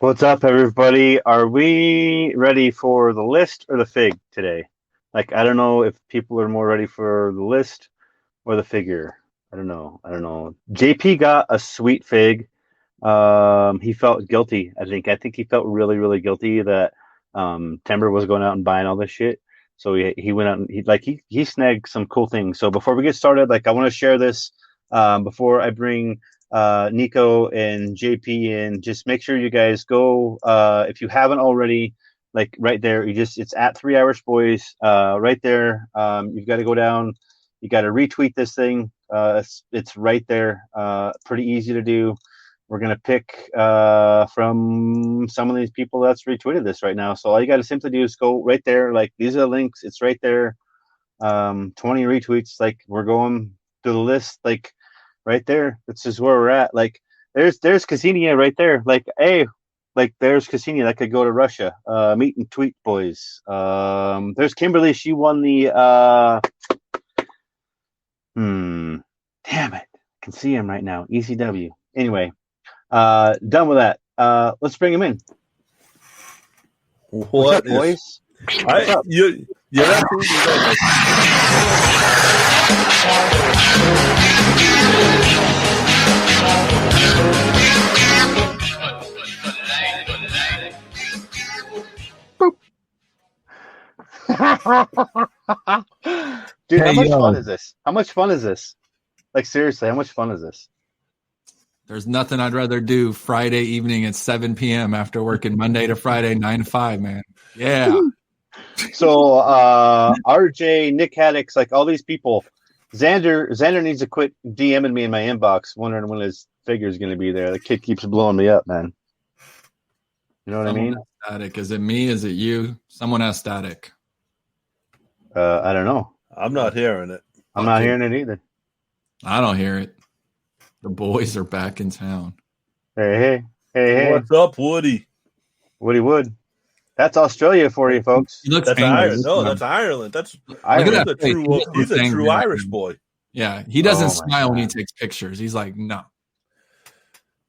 What's up, everybody? Are we ready for the list or the fig today? Like, I don't know if people are more ready for the list or the figure. I don't know. JP got a sweet fig. He felt guilty. I think he felt really, really guilty that Timber was going out and buying all this shit. So he went out and he snagged some cool things. So before we get started, like I want to share this before I bring Niko and JP in. Just make sure you guys go if you haven't already. Like right there, it's at 3 Irish Boys right there. You've got to go down. You got to retweet this thing. It's right there. Pretty easy to do. We're going to pick from some of these people that's retweeted this right now. So all you got to simply do is go right there. Like, these are the links. It's right there. 20 retweets. Like, we're going to the list. Like, right there. This is where we're at. Like, there's Cassinia right there. Like, hey, like, there's Cassinia. That could go to Russia. Meet and tweet, boys. There's Kimberly. She won the damn it. I can see him right now. ECW. Anyway. Done with that. Let's bring him in. What's up, boys? What's up? You're absolutely right. Dude, how much fun is this? How much fun is this? Like, seriously, how much fun is this? There's nothing I'd rather do Friday evening at 7 p.m. after working Monday to Friday, 9 to 5, man. Yeah. So, RJ, Nick Haddix, like all these people, Xander needs to quit DMing me in my inbox, wondering when his figure is going to be there. The kid keeps blowing me up, man. You know what I mean? Static. Is it me? Is it you? Someone has static. I don't know. I'm not hearing it. I'm not hearing it either. I don't hear it. The boys are back in town. Hey. What's up, Woody? Woody Wood. That's Australia for you, folks. That's Ireland. No, that's Ireland. He's a true Irish boy. Yeah, he doesn't smile when he takes pictures. He's like, no.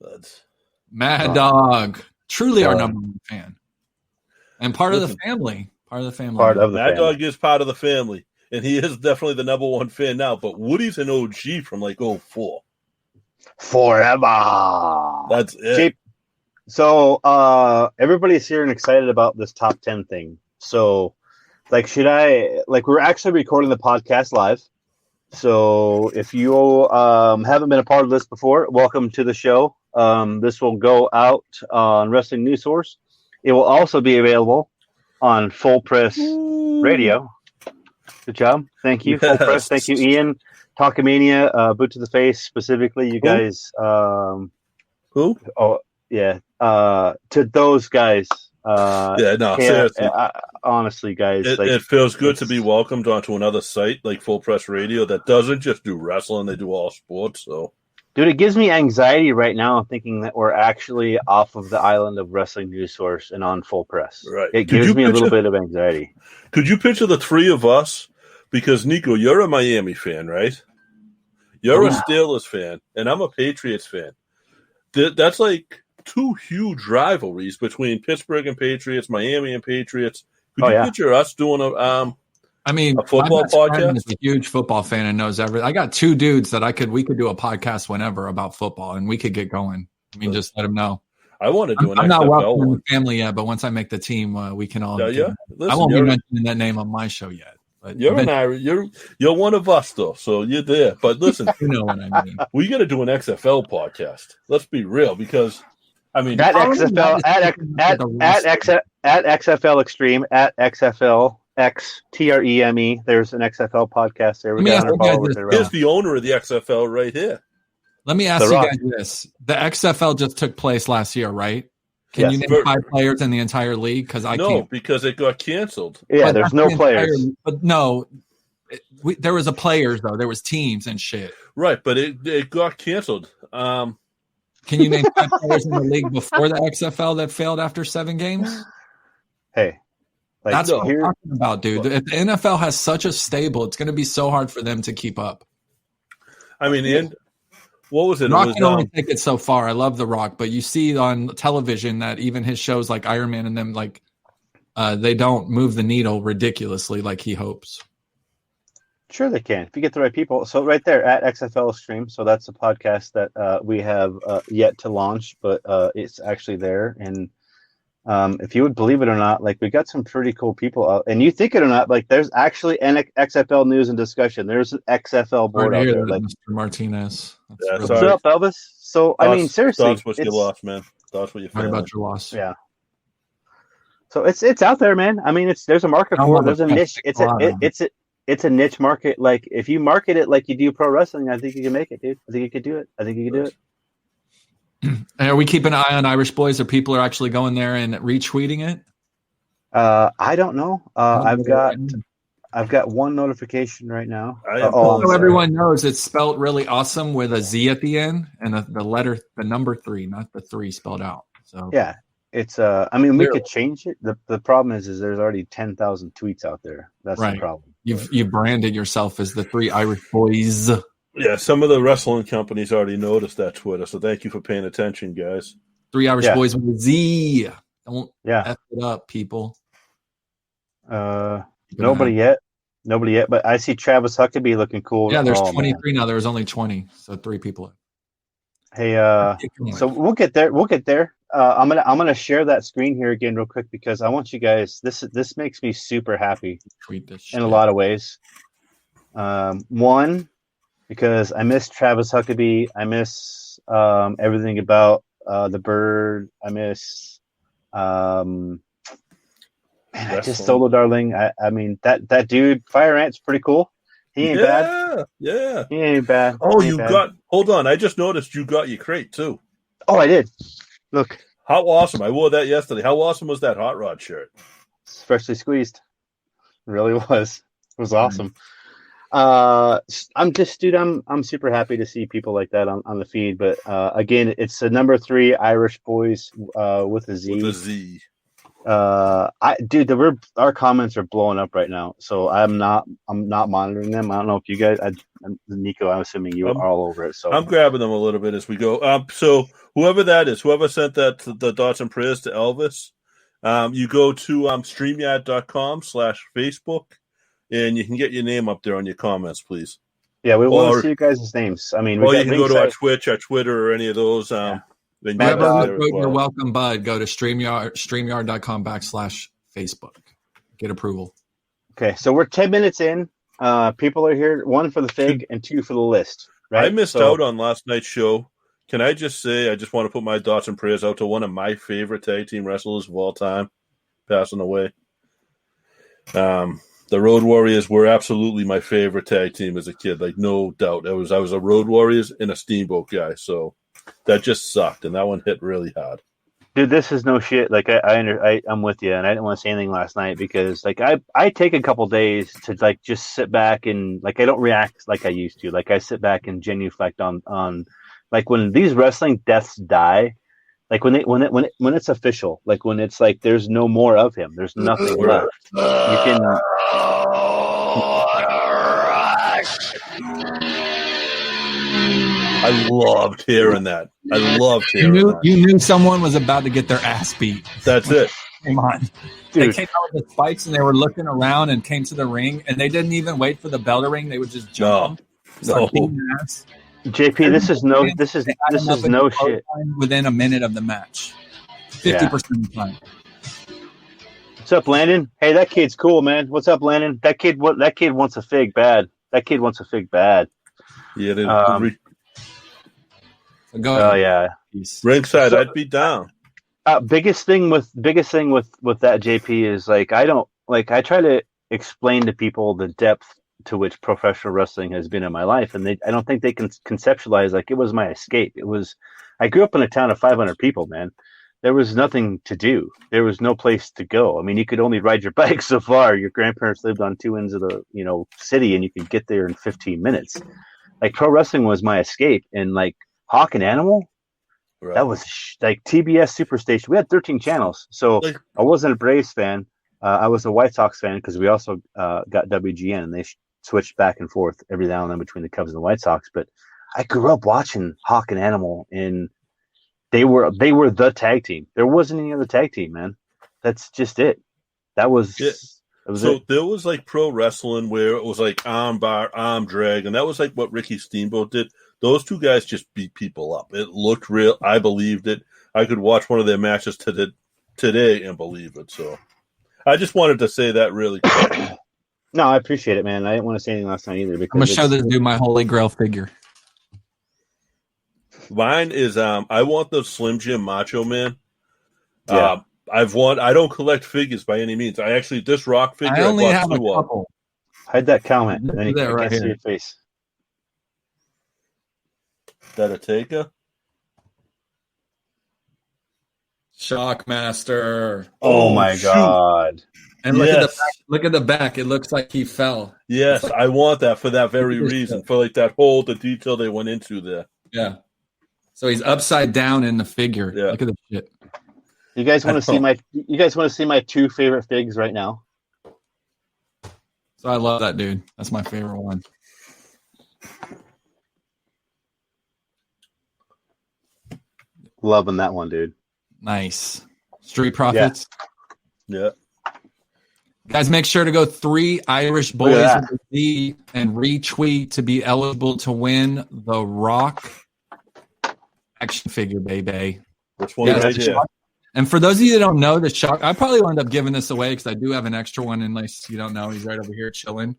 That's Mad Dog. Truly our number one fan. And part of the family. Mad Dog is part of the family. And he is definitely the number one fan now. But Woody's an OG from like 04. Forever. That's it. So everybody's here and excited about this top 10 thing. So, like, we're actually recording the podcast live. So if you haven't been a part of this before, welcome to the show. This will go out on Wrestling News Source. It will also be available on Full Press Radio. Good job. Thank you. Full Press. Thank you, Ian. Talkamania, Boot to the Face, specifically, you guys. Who? Oh, yeah. To those guys. Seriously. Honestly, guys. It feels good to be welcomed onto another site like Full Press Radio that doesn't just do wrestling, they do all sports. So, dude, it gives me anxiety right now thinking that we're actually off of the island of Wrestling News Source and on Full Press. Right. It gives me a little bit of anxiety. Could you picture the three of us? Because, Niko, you're a Miami fan, right? You're a Steelers fan, and I'm a Patriots fan. That's like two huge rivalries between Pittsburgh and Patriots, Miami and Patriots. Could you picture us doing a football podcast? Is a huge football fan and knows everything. I got two dudes that we could do a podcast whenever about football, and we could get going. I mean, just let them know. I want to do an I'm not welcome one. in the family yet, but once I make the team, we can all. Listen, I won't be mentioning that name on my show yet. But you're one of us though, so you're there. But listen, you know what I mean. We got to do an XFL podcast. Let's be real, because I mean, at XFL at XFL Extreme at XFL XTREME. There's an XFL podcast there. Here's the owner of the XFL right here. Let me ask you guys this: the XFL just took place last year, right? Can you name 5 players in the entire league? Because I can't. Because it got canceled. Yeah, there's no players. But no, there was a players though. There was teams and shit. Right, but it got canceled. Can you name 5 players in the league before the XFL that failed after 7 games? Hey, that's what I'm talking about, dude. If the NFL has such a stable, it's going to be so hard for them to keep up. I mean, what was it? Rock It was can only take it so far. I love The Rock, but you see on television that even his shows like Iron Man and them, like they don't move the needle ridiculously like he hopes. Sure, they can if you get the right people. So right there at XFL Stream. So that's a podcast that we have yet to launch, but it's actually there. And if you would believe it or not, like we got some pretty cool people out. And you think it or not, like there's actually an XFL news and discussion. There's an XFL board out there. Like Mr. Martinez. Yeah, what's up, Elvis? So I mean, seriously, that's what you lost, man. That's what you Sorry about your loss. Yeah. So it's out there, man. I mean, there's a market for it. There's a niche. It's a niche market. Like if you market it like you do pro wrestling, I think you can make it, dude. I think you could do it. And are we keeping an eye on Irish Boys, or people are actually going there and retweeting it? I don't know. I've got one notification right now. So everyone knows it's spelled really awesome with a Z at the end and the number 3, not the 3 spelled out. So yeah, it's I mean, we could change it. The problem is there's already 10,000 tweets out there. That's the problem. You've branded yourself as the 3 Irish Boys. Yeah, some of the wrestling companies already noticed that Twitter, so thank you for paying attention, guys. 3 Irish Boys with a Z. Don't F it up, people. Nobody yet, but I see Travis Huckabee looking cool. Yeah, there's 23 now. There was only 20, so 3 people. Hey, so we'll get there. I'm gonna share that screen here again real quick because I want you guys. This makes me super happy in a lot of ways. One, because I miss Travis Huckabee. I miss everything about the bird. I miss I just Solo Darling. I mean that dude Fire Ant's pretty cool. He ain't bad. Yeah. He ain't bad. Hold on. I just noticed you got your crate too. Oh, I did. Look. How awesome. I wore that yesterday. How awesome was that Hot Rod shirt? It's freshly squeezed. It really was. It was awesome. I'm super happy to see people like that on the feed. But again, it's the number 3 Irish Boys with a Z. With a Z. Our comments are blowing up right now, so I'm not monitoring them. I don't know if you guys, Niko, I'm assuming you are all over it. So I'm grabbing them a little bit as we go. So whoever that is, whoever sent that to the thoughts and prayers to Elvis, you go to streamyard.com/Facebook, and you can get your name up there on your comments, please. Yeah, we want to see you guys' names. I mean, you can go to our Twitch, our Twitter, or any of those. You're welcome, bud. Go to streamyard.com/Facebook. Get approval. Okay, so we're 10 minutes in. People are here, 1 for the fig and 2 for the list. Right? I missed out on last night's show. Can I just say I just want to put my thoughts and prayers out to one of my favorite tag team wrestlers of all time, passing away. The Road Warriors were absolutely my favorite tag team as a kid, like no doubt. I was a Road Warriors and a Steamboat guy, so that just sucked, and that one hit really hard. Dude, this is no shit. Like I'm with you, and I didn't want to say anything last night because like I take a couple days to like just sit back and like I don't react like I used to. Like I sit back and genuflect on like when these wrestling deaths die, like when it's official, like when it's like there's no more of him, there's nothing left. You can. I loved hearing that. You knew someone was about to get their ass beat. That's it. Come on. Dude. They came out with the spikes and they were looking around and came to the ring and they didn't even wait for the bell to ring. They would just jump. No. JP, this is no shit. Within a minute of the match. 50% of the time. What's up, Landon? Hey, that kid's cool, man. What's up, Landon? That kid wants a fig bad. Yeah, go ahead. Oh yeah. Ringside, I'd be down. Biggest thing with that JP is like I try to explain to people the depth to which professional wrestling has been in my life, and I don't think they can conceptualize like it was my escape. I grew up in a town of 500 people, man. There was nothing to do. There was no place to go. I mean, you could only ride your bike so far. Your grandparents lived on 2 ends of the city, and you could get there in 15 minutes. Like pro wrestling was my escape, and like Hawk and Animal, right. That was like TBS Superstation. We had 13 channels, so I wasn't a Braves fan. I was a White Sox fan because we also got WGN, and they switched back and forth every now and then between the Cubs and the White Sox. But I grew up watching Hawk and Animal, and they were the tag team. There wasn't any other tag team, man. That's just it. That was it. There was like pro wrestling where it was like arm bar, arm drag, and that was like what Ricky Steamboat did. Those two guys just beat people up. It looked real. I believed it. I could watch one of their matches today and believe it. So I just wanted to say that really quick. No, I appreciate it, man. I didn't want to say anything last night either. Because I'm gonna show this dude my Holy Grail figure. Mine is I want the Slim Jim Macho Man. Yeah. I don't collect figures by any means. I actually this Rock figure. I only have a couple. Hide that comment. Then you right can't see here. your face. That a taker? Shockmaster. Oh my god! And look at the back. Look at the back. It looks like he fell. Yes, I want that for that very reason. For like that whole the detail they went into there. Yeah. So he's upside down in the figure. Yeah. Look at the shit. You guys want to see my? You guys want to see my two favorite figs right now? So I love that dude. That's my favorite one. Loving that one, dude. Nice. Street Profits. Yeah. Guys, make sure to go 3 Irish Boys with a Z and retweet to be eligible to win the Rock action figure, baby. Which one right here? And for those of you that don't know, the Shock, I probably will end up giving this away because I do have an extra one unless you don't know. He's right over here chilling.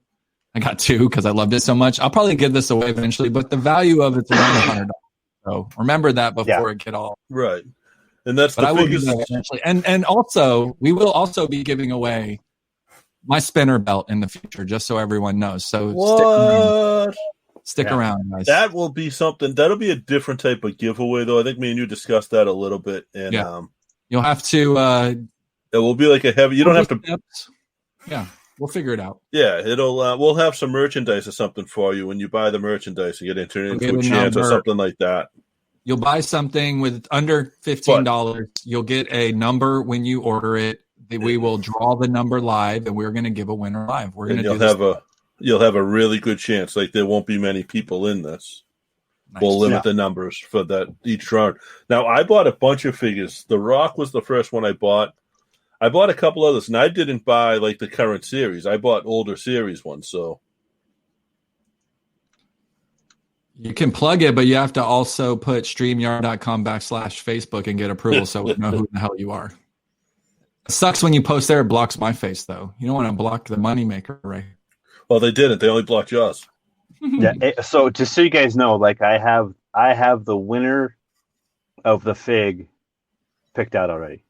I got 2 because I loved it so much. I'll probably give this away eventually, but the value of it's around $100. So remember that before it get all right. And that's but I will give that eventually. And also we will also be giving away my spinner belt in the future, just so everyone knows. So stick around, guys. That will be something. That'll be a different type of giveaway, though. I think me and you discussed that a little bit, and you'll have to. It will be like a heavy. You don't have to. Steps. Yeah, we'll figure it out. Yeah, it'll. We'll have some merchandise or something for you when you buy the merchandise and get entered into a chance or something like that. You'll buy something with under $15. You'll get a number when you order it. We will draw the number live, and we're going to give a winner live. We're going to do this. You'll have a really good chance. Like there won't be many people in this. Nice. We'll limit the numbers for that each round. Now I bought a bunch of figures. The Rock was the first one I bought. I bought a couple others, and I didn't buy like the current series. I bought older series ones. So you can plug it, but you have to also put StreamYard.com/Facebook and get approval so we know who the hell you are. It sucks when you post there. It blocks my face, though. You don't want to block the moneymaker, right? Well, they didn't. They only blocked yours. Yeah. So just so you guys know, like I have the winner of the fig picked out already.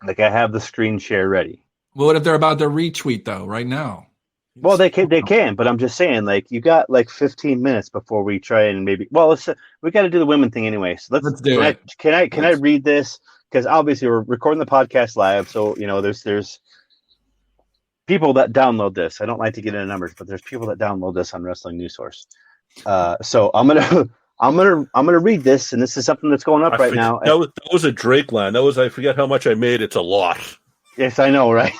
Like I have the screen share ready. Well, what if they're about to retweet though? Right now. Well, they can, but I'm just saying, like you got like 15 minutes before we try and maybe. Well, we got to do the women thing anyway. So let's do it. Can I read this? Because obviously we're recording the podcast live, so you know there's people that download this. I don't like to get into numbers, but there's people that download this on Wrestling News Source. So I'm gonna read this, and this is something that's going up right now. That was a Drake line. I forget how much I made. It's a lot. Yes, I know, right?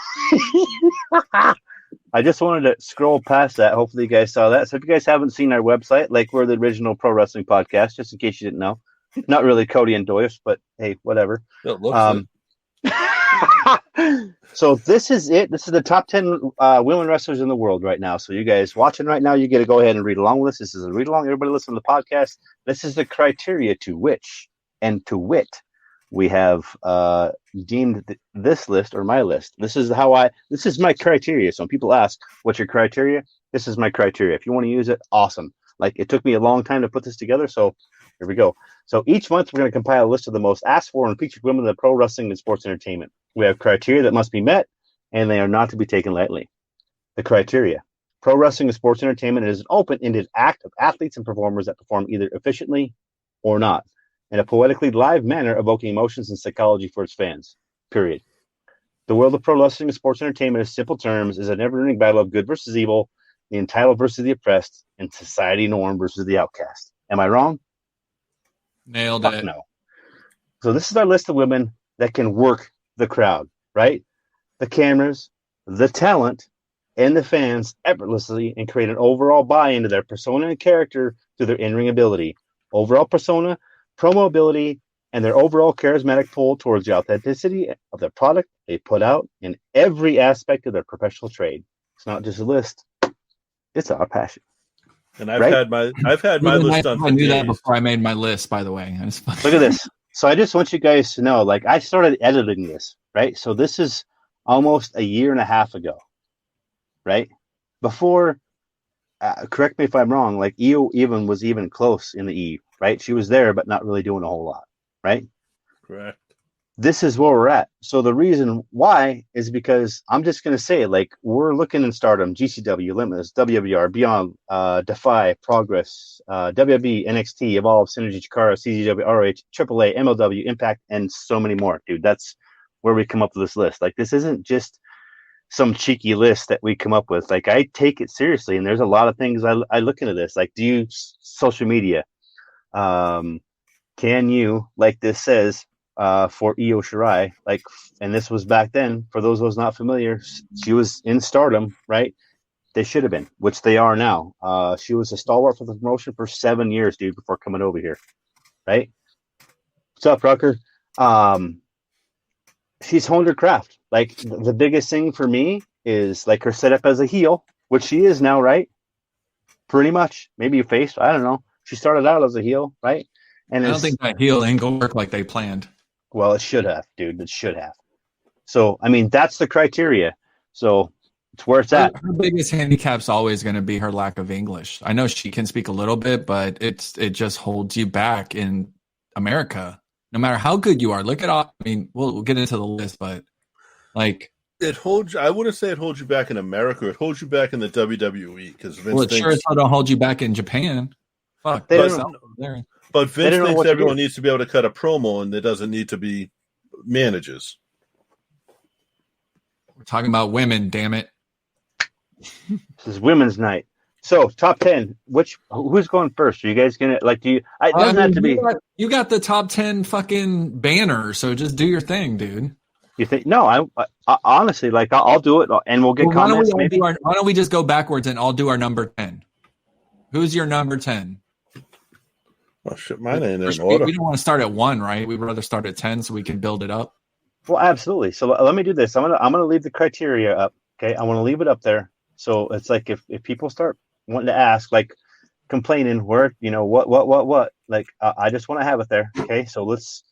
I just wanted to scroll past that. Hopefully, you guys saw that. So if you guys haven't seen our website, like we're the original pro wrestling podcast, just in case you didn't know. Not really Cody and Doyce, but hey, whatever. So this is it. This is the top 10 women wrestlers in the world right now. So you guys watching right now, you get to go ahead and read along with us. This is a read along. Everybody listen to the podcast. This is the criteria to which and to wit we have deemed this list or my list. This is my criteria. So when people ask, what's your criteria? This is my criteria. If you want to use it, awesome. Like it took me a long time to put this together. So here we go. So each month we're going to compile a list of the most asked for and featured women in the pro wrestling and sports entertainment. We have criteria that must be met, and they are not to be taken lightly. The criteria. Pro wrestling and sports entertainment is an open-ended act of athletes and performers that perform either efficiently or not, in a poetically live manner evoking emotions and psychology for its fans. Period. The world of pro wrestling and sports entertainment, in simple terms, is a never-ending battle of good versus evil, the entitled versus the oppressed, and society norm versus the outcast. Am I wrong? Nailed it. No. So this is our list of women that can work the crowd, right? The cameras, the talent, and the fans effortlessly and create an overall buy-in to their persona and character through their in-ring ability, overall persona, promo ability, and their overall charismatic pull towards the authenticity of the product they put out in every aspect of their professional trade. It's not just a list; it's our passion. And I've Right? had my list done for I knew that days. before I made my list. By the way, Look at this. So I just want you guys to know, like, I started editing this, right? So this is almost a year and a half ago, right? Before, correct me if I'm wrong, like EO even was even close in the E, right? She was there, but not really doing a whole lot, right? Correct. This is where we're at. So the reason why is because I'm just going to say, like, we're looking in Stardom, GCW, Limitless, WWR, Beyond, Defy, Progress, WWE, NXT, Evolve, Synergy, Chikara, CZW, ROH, AAA, MLW, Impact, and so many more, dude. That's where we come up with this list. Like, this isn't just some cheeky list that we come up with. Like, I take it seriously, and there's a lot of things I look into this. Like, do you social media? Can you, like this says, for Io Shirai, like, and this was back then, for those of us not familiar, she was in Stardom, right? They should have been, which they are now. She was a stalwart for the promotion for 7 years, dude, before coming over here, right? What's up, Rucker? She's honed her craft. Like, the biggest thing for me is, like, her setup as a heel, which she is now, right? Pretty much. Maybe a face, I don't know. She started out as a heel, right? And I don't think that heel angle worked like they planned. Well, it should have, dude. It should have. So, I mean, that's the criteria. So, it's where it's at. Her biggest handicap's always going to be her lack of English. I know she can speak a little bit, but it just holds you back in America. No matter how good you are, look at all. I mean, we'll get into the list, but like it holds. I wouldn't say it holds you back in America. It holds you back in the WWE because Vince it sure as hell don't hold you back in Japan. Fuck, but Vince thinks everyone needs to be able to cut a promo, and there doesn't need to be managers. We're talking about women, damn it. This is women's night. So, top 10. Who's going first? Are you guys gonna like? Do you? It doesn't have to be. You got the top 10 fucking banner, so just do your thing, dude. You think? No, I honestly, like, I'll do it, and we'll get comments. Why don't we just go backwards and I'll do our number 10? Who's your number 10? Oh shit, mine ain't in order. We don't want to start at 1, right? We'd rather start at 10 so we can build it up. Well, absolutely. So let me do this. I'm gonna leave the criteria up. Okay, I want to leave it up there. So it's like if people start wanting to ask, like, complaining, where, you know, what, like, I just want to have it there. Okay, so let's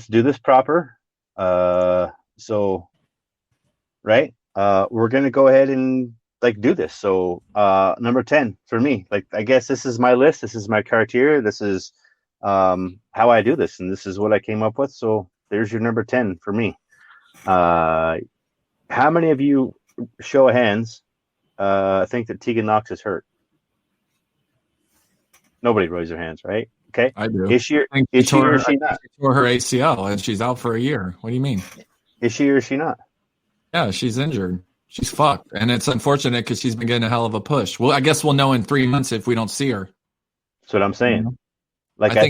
do this proper. So, right, we're gonna go ahead and, like, do this. So, number 10 for me. Like, I guess this is my list. This is my criteria. This is how I do this, and this is what I came up with. So there's your number 10 for me. How many of you, show of hands, think that Tegan Knox is hurt? Nobody raised their hands, right? Okay. I do. Is she or is she not? She tore her ACL and she's out for a year. What do you mean? Is she or is she not? Yeah, she's injured. She's fucked. And it's unfortunate because she's been getting a hell of a push. Well, I guess we'll know in 3 months if we don't see her. That's what I'm saying. Like, I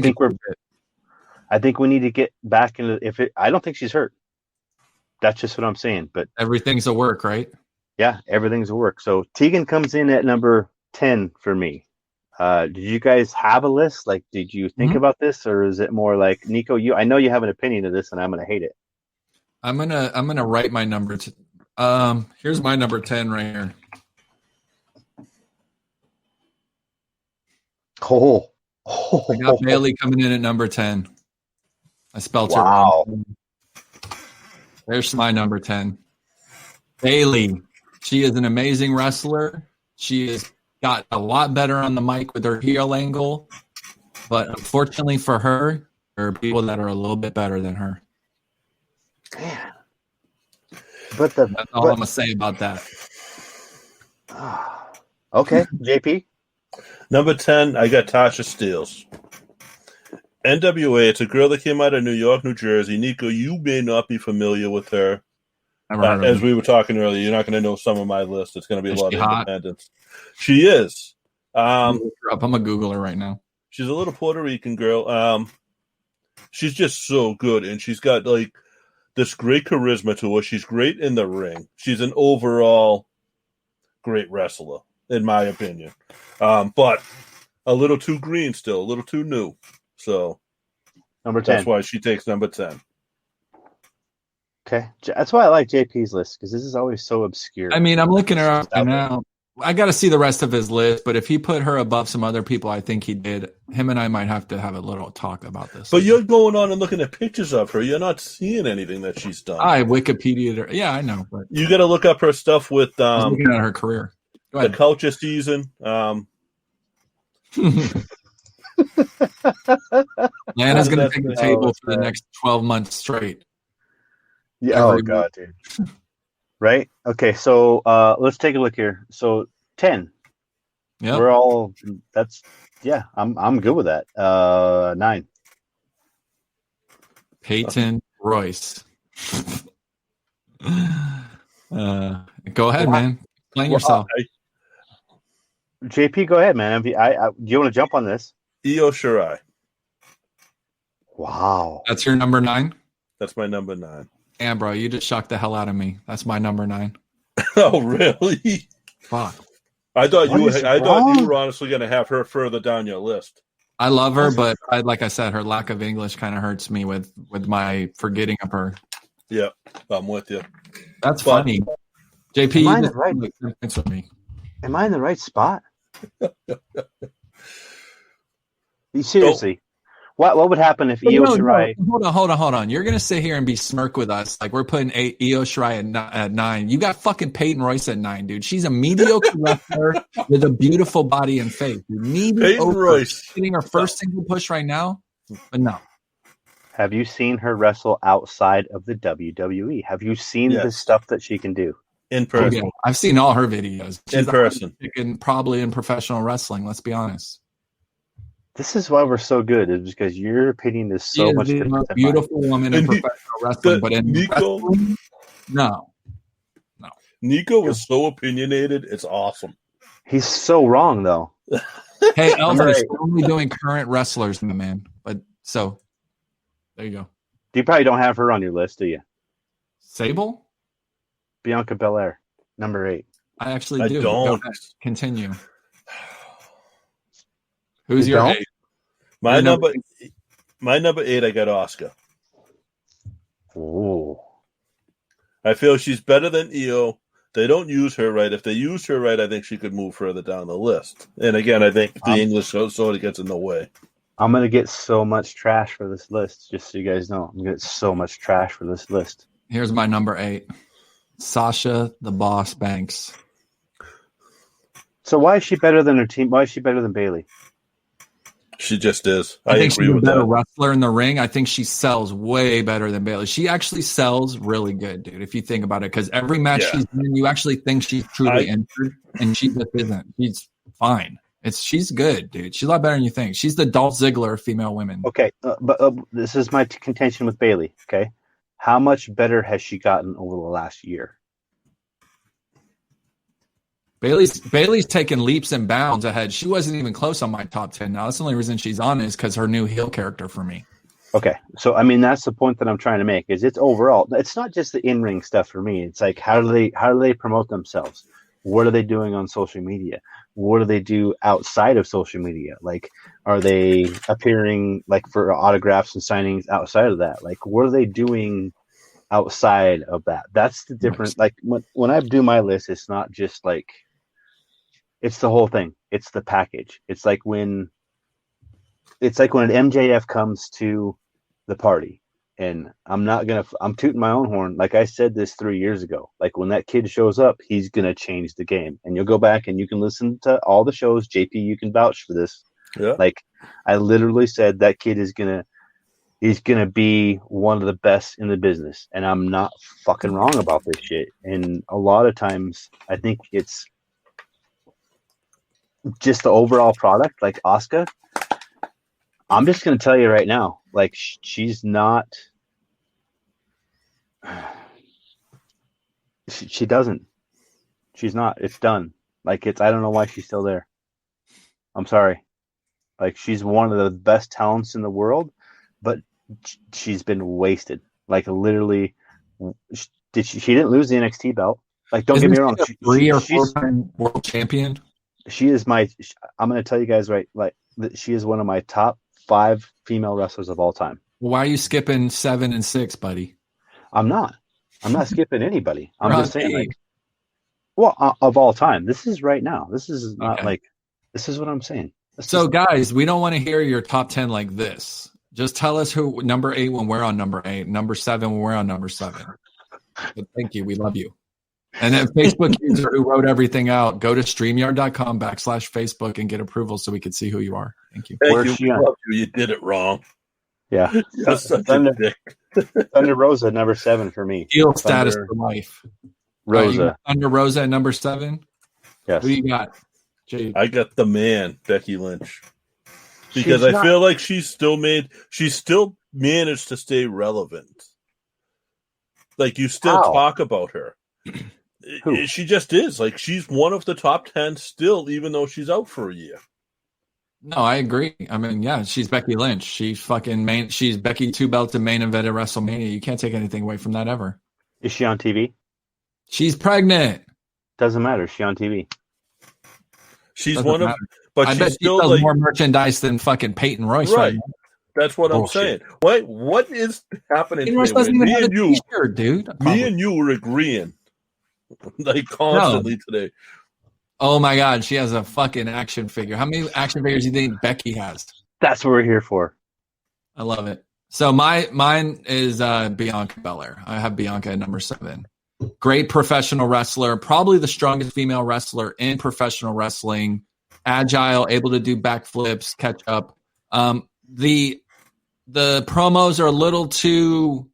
think we need to get back into I don't think she's hurt. That's just what I'm saying. But everything's a work, right? Yeah, everything's a work. So Tegan comes in at number 10 for me. Did you guys have a list? Like, did you think about this, or is it more like, Niko, I know you have an opinion of this, and I'm gonna hate it. I'm gonna write my number. Here's my number 10 right here. I got Bailey coming in at number 10. I spelled it wrong. There's my number 10. Bailey. She is an amazing wrestler. She has got a lot better on the mic with her heel angle. But unfortunately for her, there are people that are a little bit better than her. Man. That's all I'm going to say about that. Okay, JP? Number 10, I got Tasha Steals. NWA, it's a girl that came out of New York, New Jersey. Niko, you may not be familiar with her. As we were talking earlier, you're not going to know some of my list. It's going to be a lot of independents. She is. I'm going to Google her right now. She's a little Puerto Rican girl. She's just so good, and she's got, like, this great charisma to her. She's great in the ring. She's an overall great wrestler, in my opinion. But a little too green still, a little too new. So Number 10. that's why she takes number 10. Okay. That's why I like JP's list, because this is always so obscure. I mean, I'm looking her up right now. I got to see the rest of his list, but if he put her above some other people, I think he did. Him and I might have to have a little talk about this. But you're going on and looking at pictures of her. You're not seeing anything that she's done. I Wikipedia'd her. Yeah, I know. But you got to look up her stuff with looking at her career. The culture season. Lana's going to take the table for the next 12 months straight. Yeah. Oh, God, dude. Right? Okay, so let's take a look here. So 10. Yeah. We're all I'm good with that. 9. Peyton Royce. Go ahead, man. Explain yourself. JP, go ahead, man. Do you want to jump on this? Io Shirai. Wow. That's your number 9? That's my number 9. Yeah, bro, you just shocked the hell out of me. That's my number 9. Oh, really? Fuck. I thought you were honestly going to have her further down your list. I love her, but like I said, her lack of English kind of hurts me with my forgetting of her. Yeah, I'm with you. That's funny. JP, am I in the right? With me. Am I in the right spot? Seriously. What would happen if Io Shirai... Hold on. You're going to sit here and be smirk with us. Like, we're putting Io Shirai at 9. You got fucking Peyton Royce at 9, dude. She's a mediocre wrestler with a beautiful body and face. Peyton Royce. Getting her first single push right now, but no. Have you seen her wrestle outside of the WWE? Have you seen the stuff that she can do? In person. Yeah, I've seen all her videos. She's in person. Probably in professional wrestling, let's be honest. This is why we're so good, is because your opinion is so much different. She's a beautiful woman in professional wrestling, but in Niko, wrestling, no. Niko is so opinionated, it's awesome. He's so wrong, though. Hey, Elvis, we're only doing current wrestlers, my man. But so, there you go. You probably don't have her on your list, do you? Sable? Bianca Belair, number 8. I actually do. Don't. Continue. Who's your 8? My number 8, I got Asuka. Oh. I feel she's better than Io. They don't use her right. If they used her right, I think she could move further down the list. And again, I think the English sort of gets in the way. I'm going to get so much trash for this list, just so you guys know. I'm going to get so much trash for this list. Here's my number 8. Sasha, the Boss Banks. So why is she better than her team? Why is she better than Bayley? She just is. I think agree she's with a better that. Wrestler in the ring. I think she sells way better than Bayley. She actually sells really good, dude, if you think about it. Because every match she's in, you actually think she's truly injured, and she just isn't. She's fine. She's good, dude. She's a lot better than you think. She's the Dolph Ziggler of female women. Okay, but this is my contention with Bayley, okay? How much better has she gotten over the last year? Bayley's taken leaps and bounds ahead. She wasn't even close on my top 10. Now, that's the only reason she's on is because her new heel character for me. Okay, so I mean that's the point that I'm trying to make. Is it's overall. It's not just the in-ring stuff for me. It's like how do they promote themselves? What are they doing on social media? What do they do outside of social media? Like, are they appearing like for autographs and signings outside of that? Like, what are they doing outside of that? That's the difference. Like when I do my list, it's not just like. It's the whole thing. It's the package. It's like when an MJF comes to the party, and I'm tooting my own horn. Like I said this 3 years ago. Like when that kid shows up, he's gonna change the game. And you'll go back and you can listen to all the shows. JP, you can vouch for this. Yeah. Like I literally said that kid is gonna be one of the best in the business, and I'm not fucking wrong about this shit. And a lot of times, I think it's just the overall product, like Asuka. I'm just going to tell you right now, like she's not. She doesn't. She's not. It's done. Like I don't know why she's still there. I'm sorry. Like she's one of the best talents in the world, but she's been wasted. Like literally, she didn't lose the NXT belt. Like, don't get me wrong. She a 3 or 4-time world champion. She is my. I'm going to tell you guys right. Like, she is one of my top 5 female wrestlers of all time. Why are you skipping 7 and 6, buddy? I'm not skipping anybody. I'm We're just on saying, 8. like, well, of all time. This is right now. This is not like. This is what I'm saying. So, guys, we don't want to hear your top 10 like this. Just tell us who number 8 when we're on number 8, number 7 when we're on number 7. But thank you. We love you. And then Facebook user who wrote everything out, go to StreamYard.com/Facebook and get approval so we can see who you are. Thank you. Thank you. Love you. You did it wrong. Yeah. Thunder Rosa, number 7 for me. Heel status for life. Rosa. Right, Thunder Rosa at number 7? Yes. Who you got? Jade. I got the man, Becky Lynch. Because I feel like she still managed to stay relevant. Like, you still talk about her. Who? She just is. Like, she's one of the top 10 still, even though she's out for a year. No, I agree. I mean, yeah, she's Becky Lynch. She's she's Becky 2 belts and main event at WrestleMania. You can't take anything away from that ever. Is she on TV? She's pregnant. Doesn't matter. Is she on TV? She's Doesn't one of, matter. but I she's bet still she sells like more merchandise than fucking Peyton Royce right now. That's what I'm saying. What is happening? Peyton Royce doesn't even have a t-shirt, dude. Me and you were agreeing like constantly today. Oh my God, she has a fucking action figure. How many action figures do you think Becky has? That's what we're here for. I love it. So mine is Bianca Belair. I have Bianca at number 7. Great professional wrestler, probably the strongest female wrestler in professional wrestling. Agile, able to do backflips, catch up. The promos are a little too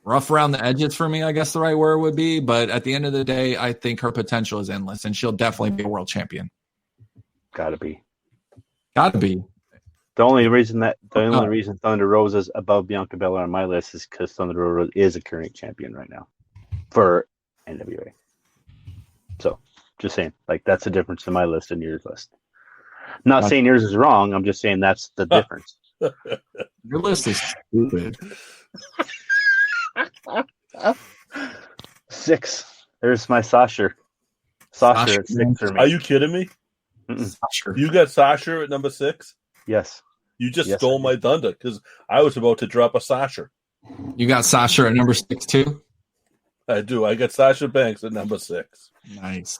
rough around the edges for me, I guess the right word would be. But at the end of the day, I think her potential is endless, and she'll definitely be a world champion. Gotta be. The only reason Thunder Rosa's above Bianca Belair on my list is because Thunder Rosa is a current champion right now for NWA. So, just saying, like, that's the difference in my list and yours list. Not saying yours is wrong. I'm just saying that's the difference. Your list is stupid. 6. There's my Sasha. Sasha at 6 for me. Are you kidding me? Sasha. You got Sasha at number 6? Yes. You just stole my thunder because I was about to drop a Sasha. You got Sasha at number 6 too? I do. I got Sasha Banks at number 6. Nice.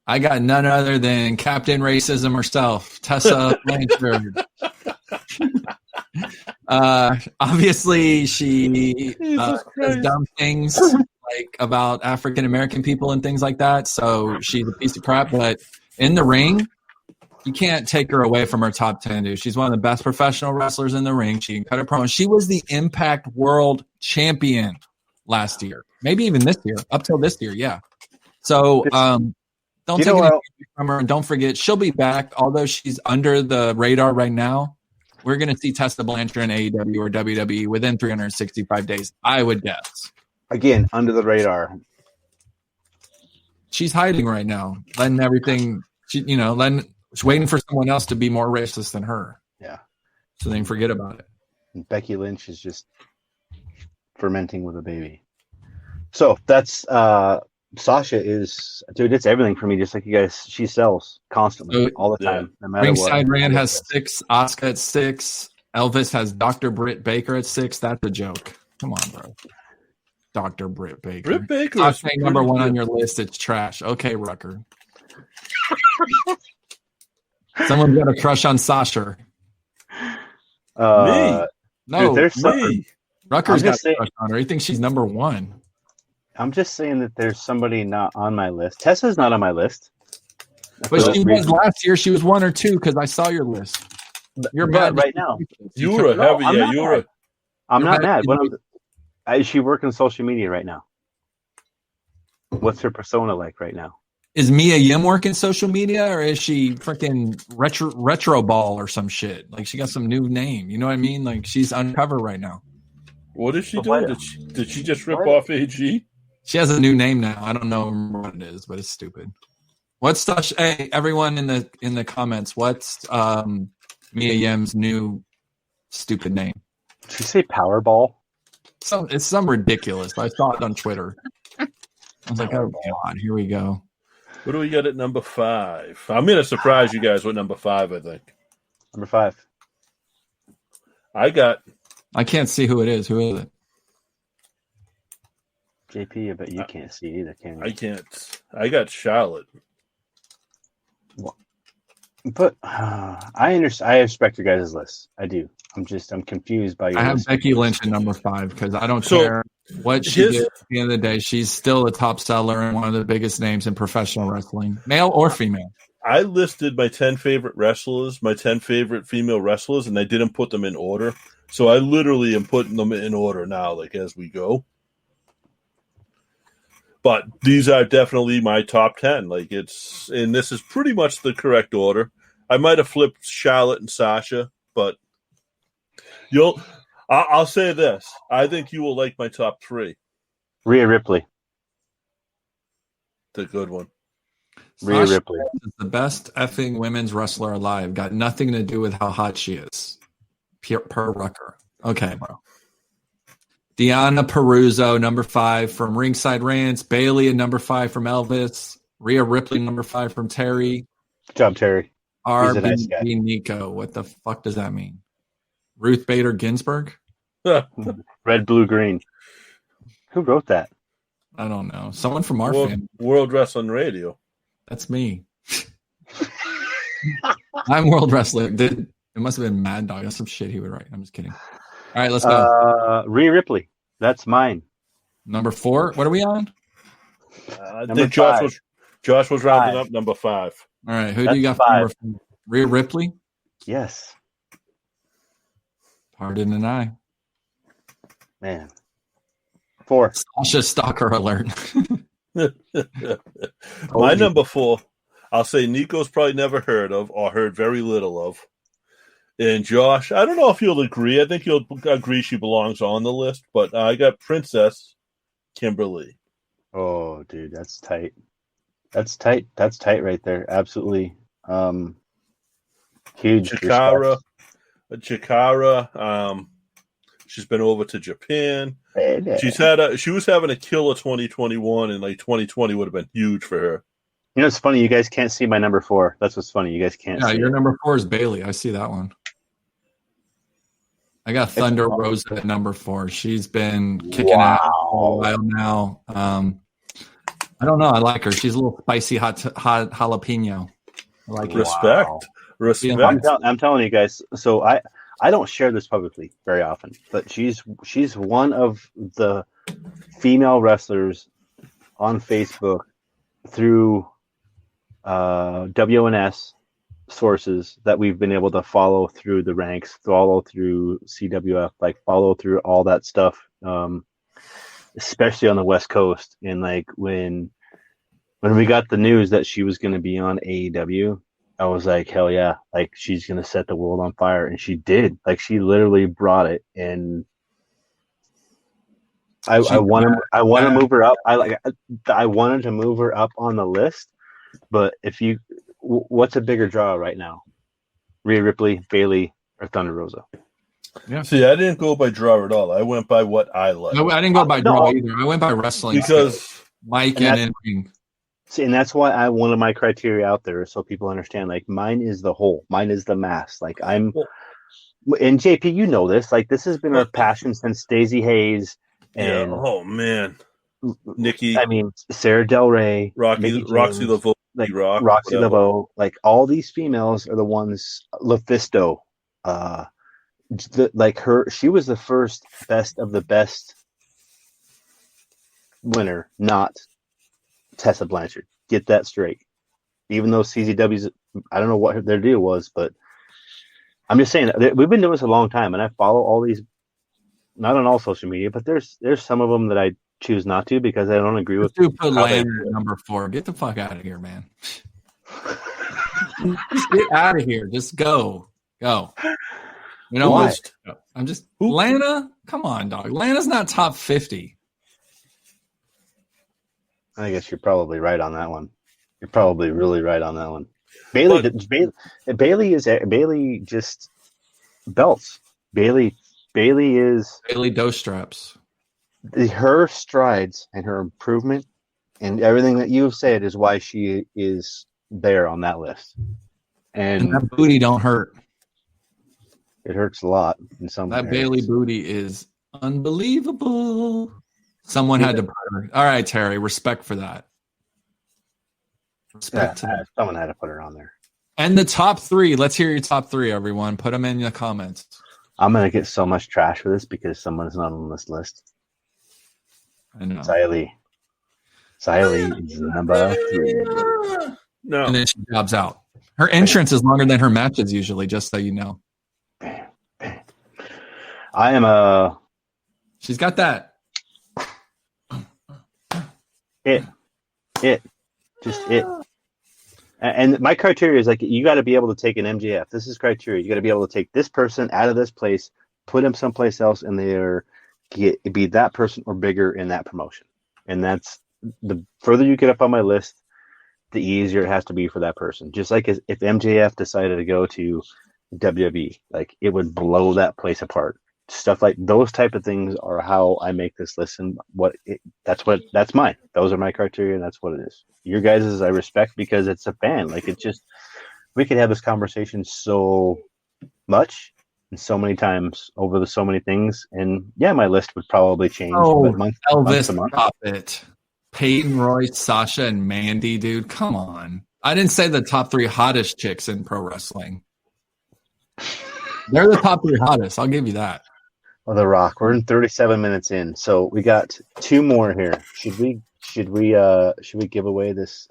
I got none other than Captain Racism herself, Tessa Blanchard. Obviously, she does dumb things like about African American people and things like that. So she's a piece of crap. But in the ring, you can't take her away from her top 10, dude. She's one of the best professional wrestlers in the ring. She can cut a promo. She was the Impact World Champion last year, maybe even this year, up till this year. Yeah. So don't take anything from her, and don't forget she'll be back. Although she's under the radar right now, we're going to see Tessa Blanchard in AEW or WWE within 365 days, I would guess. Again, under the radar. She's hiding right now, letting everything. She's waiting for someone else to be more racist than her. Yeah. So they can forget about it. And Becky Lynch is just fermenting with a baby. So that's Sasha is, dude, it's everything for me. Just like you guys, she sells constantly, all the time, no matter what. Ringside Rand has 6, Asuka at 6, Elvis has Dr. Britt Baker at 6. That's a joke. Come on, bro. Dr. Britt Baker. Britt Baker is number 1 on your list. It's trash. Okay, Rucker. Someone's got a crush on Sasha. Me? No, dude, there's me. Rucker's got a crush on her. He thinks she's number 1. I'm just saying that there's somebody not on my list. Tessa's not on my list. But she was last year. She was 1 or 2 because I saw your list. You're mad right now. You were heavy. Yeah, you were. I'm not mad. Is she working social media right now? What's her persona like right now? Is Mia Yim working social media, or is she freaking retro ball or some shit? Like, she got some new name. You know what I mean? Like, she's uncover right now. What is she doing? Did she just rip off AG? She has a new name now. I don't know what it is, but it's stupid. What's Sasha? Hey, everyone in the comments, what's Mia Yim's new stupid name? Did she say Powerball? It's some ridiculous. I saw it on Twitter. I was like, oh God, here we go. What do we got at number 5? I'm going to surprise you guys with number 5, I think. Number 5. I can't see who it is. Who is it? JP, I bet you can't see either, can you? I can't. I got Charlotte. But I understand. I respect your guys' list. I do. I'm confused by your I have list. Becky Lynch at number 5 because I don't care what she did at the end of the day. She's still a top seller and one of the biggest names in professional wrestling, male or female. I listed my 10 favorite wrestlers, my 10 favorite female wrestlers, and I didn't put them in order. So I literally am putting them in order now, like as we go. But these are definitely my top 10. And this is pretty much the correct order. I might have flipped Charlotte and Sasha, but I'll say this. I think you will like my top 3. Rhea Ripley. The good one. Rhea Ripley is the best effing women's wrestler alive. Got nothing to do with how hot she is. Per Rucker. Okay, bro. Deanna Peruzzo, number 5 from Ringside Rants. Bailey at number 5 from Elvis. Rhea Ripley, number 5 from Terry. Good job, Terry. RBG nice Niko. What the fuck does that mean? Ruth Bader Ginsburg? Red, blue, green. Who wrote that? I don't know. Someone from our family. World Wrestling Radio. That's me. I'm World Wrestler. It must have been Mad Dog. That's some shit he would write. I'm just kidding. All right, let's go. Rhea Ripley. That's mine. Number 4. What are we on? I think Josh was rounding up number 5. All right, who do you got for number 4? Rhea Ripley? Yes. Pardon and I. Man. 4. Sasha stalker alert. My number 4, I'll say Niko's probably never heard of or heard very little of. And Josh, I don't know if you'll agree. I think you'll agree she belongs on the list, but I got Princess Kimberly. Oh, dude, that's tight. That's tight. That's tight right there. Absolutely. Huge. Chikara. She's been over to Japan. She was having a killer 2021, and 2020 would have been huge for her. You know, it's funny. You guys can't see my number 4. That's what's funny. You guys can't see your it. number 4 is Bailey. I see that one. I got Thunder Rosa at number 4. She's been kicking out for a while now. I don't know. I like her. She's a little spicy hot jalapeno. I like Respect. Wow. Respect. I'm telling you guys. So I don't share this publicly very often, but she's one of the female wrestlers on Facebook through WNS sources that we've been able to follow through the ranks, follow through CWF, follow through all that stuff, especially on the West Coast. And when we got the news that she was going to be on AEW, I was like, hell yeah, she's going to set the world on fire. And she did. She literally brought it. And I want to move her up. I wanted to move her up on the list, but what's a bigger draw right now? Rhea Ripley, Bailey, or Thunder Rosa? Yeah. See, I didn't go by draw at all. I went by what I like. No, I didn't go by draw either. I went by wrestling because Mike and ring. See, and that's why I wanted my criteria out there so people understand. Mine is the whole. Mine is the mass. And JP, you know this. This has been our passion since Stacey Hayes. And oh man, Nikki. I mean, Sarah Del Rey, Roxy Laveau, Roxy Laveau. All these females are the ones. LuFisto, she was the first best of the best winner, not Tessa Blanchard. Get that straight. Even though CZW's, I don't know what their deal was, but I'm just saying we've been doing this a long time, and I follow all these. Not on all social media, but there's some of them that I choose not to because I don't agree with. Put Landry at number 4. Get the fuck out of here, man. Just get out of here. Just go. You know what? I'm just Lana. Come on, dog. Lana's not top 50. I guess you're probably right on that one. You're probably really right on that one. Bailey just belts. Bailey is Bailey Doe straps. Her strides and her improvement And everything that you've said is why she is there on that list. And And that booty don't hurt. it hurts a lot in some That areas. Bailey booty is unbelievable. Someone had to put her. All right, Terry, respect for that. Respect to that. Someone had to put her on there. And the top three. Let's hear your top three, everyone. Put them in the comments. I'm going to get so much trash for this because someone's not on this list. I know. Xylee is number 3. No. And then she jobs out. Her entrance is longer than her matches usually, just so you know. I am She's got that. just it. And my criteria is like, you got to be able to take an MJF. This is criteria. You got to be able to take this person out of this place, put him someplace else, and be that person or bigger in that promotion. And that's the further you get up on my list, the easier it has to be for that person. Just like if MJF decided to go to WWE, like it would blow that place apart. Stuff like those type of things are how I make this list, and that's mine. Those are my criteria, and that's what it is. Your guys' I respect because it's a fan. Like it's just, we could have this conversation so much and so many times over so many things, and yeah, my list would probably change. But Elvis Puppet, Peyton Royce, Sasha, and Mandy, dude. Come on. I didn't say the top 3 hottest chicks in pro wrestling. They're the top 3 hottest. I'll give you that. Well, The Rock. We're in 37 minutes in, so we got 2 more here. Should we give away this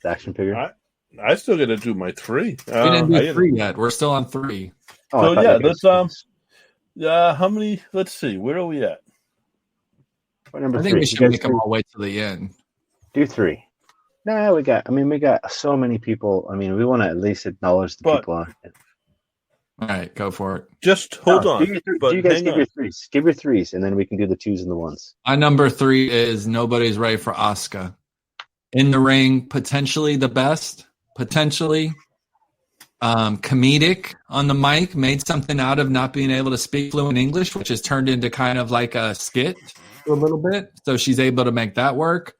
action figure? I still got to do my 3. We didn't do 3 yet. We're still on 3. So yeah, let's how many? Let's see. Where are we at? Number I think 3. we should make them all wait till the end. Do 3. No, we got so many people. I mean, we want to at least acknowledge the people on it. All right, go for it. Just hold on. Do you guys give your 3s? Give your 3s, and then we can do the 2s and the 1s. My number 3 is nobody's ready for Asuka. In the ring, potentially the best. Potentially comedic on the mic. Made something out of not being able to speak fluent English, which has turned into kind of like a skit a little bit. So she's able to make that work.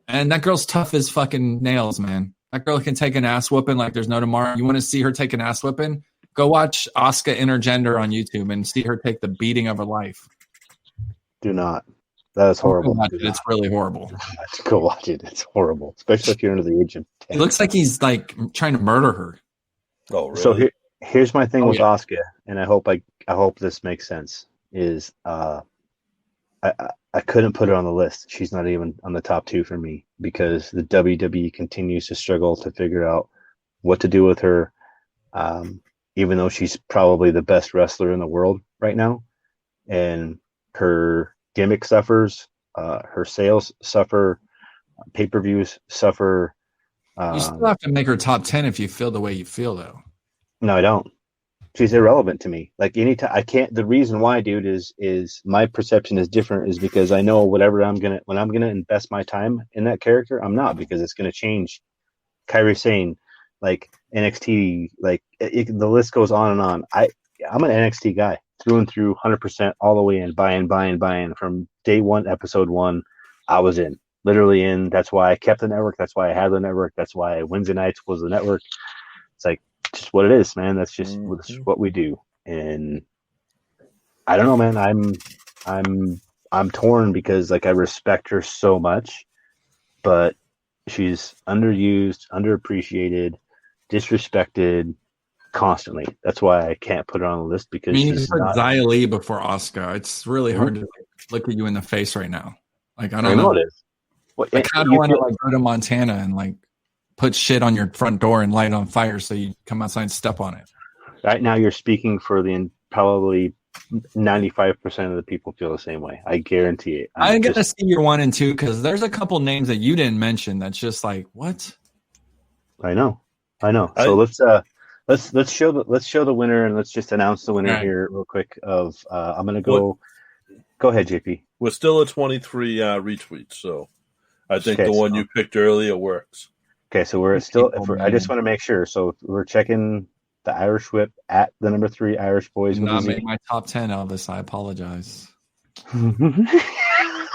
And that girl's tough as fucking nails, man. That girl can take an ass whooping like there's no tomorrow. You want to see her take an ass whooping? Go watch Asuka Intergender on YouTube and see her take the beating of her life. Do not. That is horrible. It's really horrible. Go watch it. It's horrible, especially if you're under the age of 10. It looks like he's like trying to murder her. Oh, really? So here's my thing with Asuka, and I hope this makes sense. Is I couldn't put her on the list. She's not even on the top 2 for me because the WWE continues to struggle to figure out what to do with her. Even though she's probably the best wrestler in the world right now, and her gimmick suffers, her sales suffer, pay-per-views suffer. You still have to make her top 10 if you feel the way you feel, though. No, I don't. She's irrelevant to me. Like anytime, I can't. The reason why, dude, is my perception is different. Is because I know when I'm gonna invest my time in that character, I'm not, because it's gonna change. Kairi Sane, like NXT, like the list goes on and on. I'm an NXT guy through and through, 100% all the way in, buying from day 1, episode 1. I was in, literally in. That's why I kept the network. That's why I had the network. That's why Wednesday nights was the network. It's like just what it is, man. That's just what we do. And I don't know, man. I'm torn because like I respect her so much, but she's underused, underappreciated, disrespected constantly. That's why I can't put her on the list, because you she's put not. Xylee before Asuka. It's really hard to look at you in the face right now. Like I don't know know. it is. I kind of want to like go to Montana and like put shit on your front door and light it on fire so you come outside and step on it. Right now, you're speaking for probably 95% of the people feel the same way. I guarantee it. I'm gonna see your 1 and 2 because there's a couple names that you didn't mention. That's just like what? I know. So let's show the winner, and let's just announce the winner here real quick. I'm gonna go. Go ahead, JP. We're still at 23 retweets, so I think the one you picked earlier works. Okay, so we're still. I just want to make sure. So we're checking the Irish Whip at the number 3 Irish Boys. Did not make my top 10, Elvis. I apologize.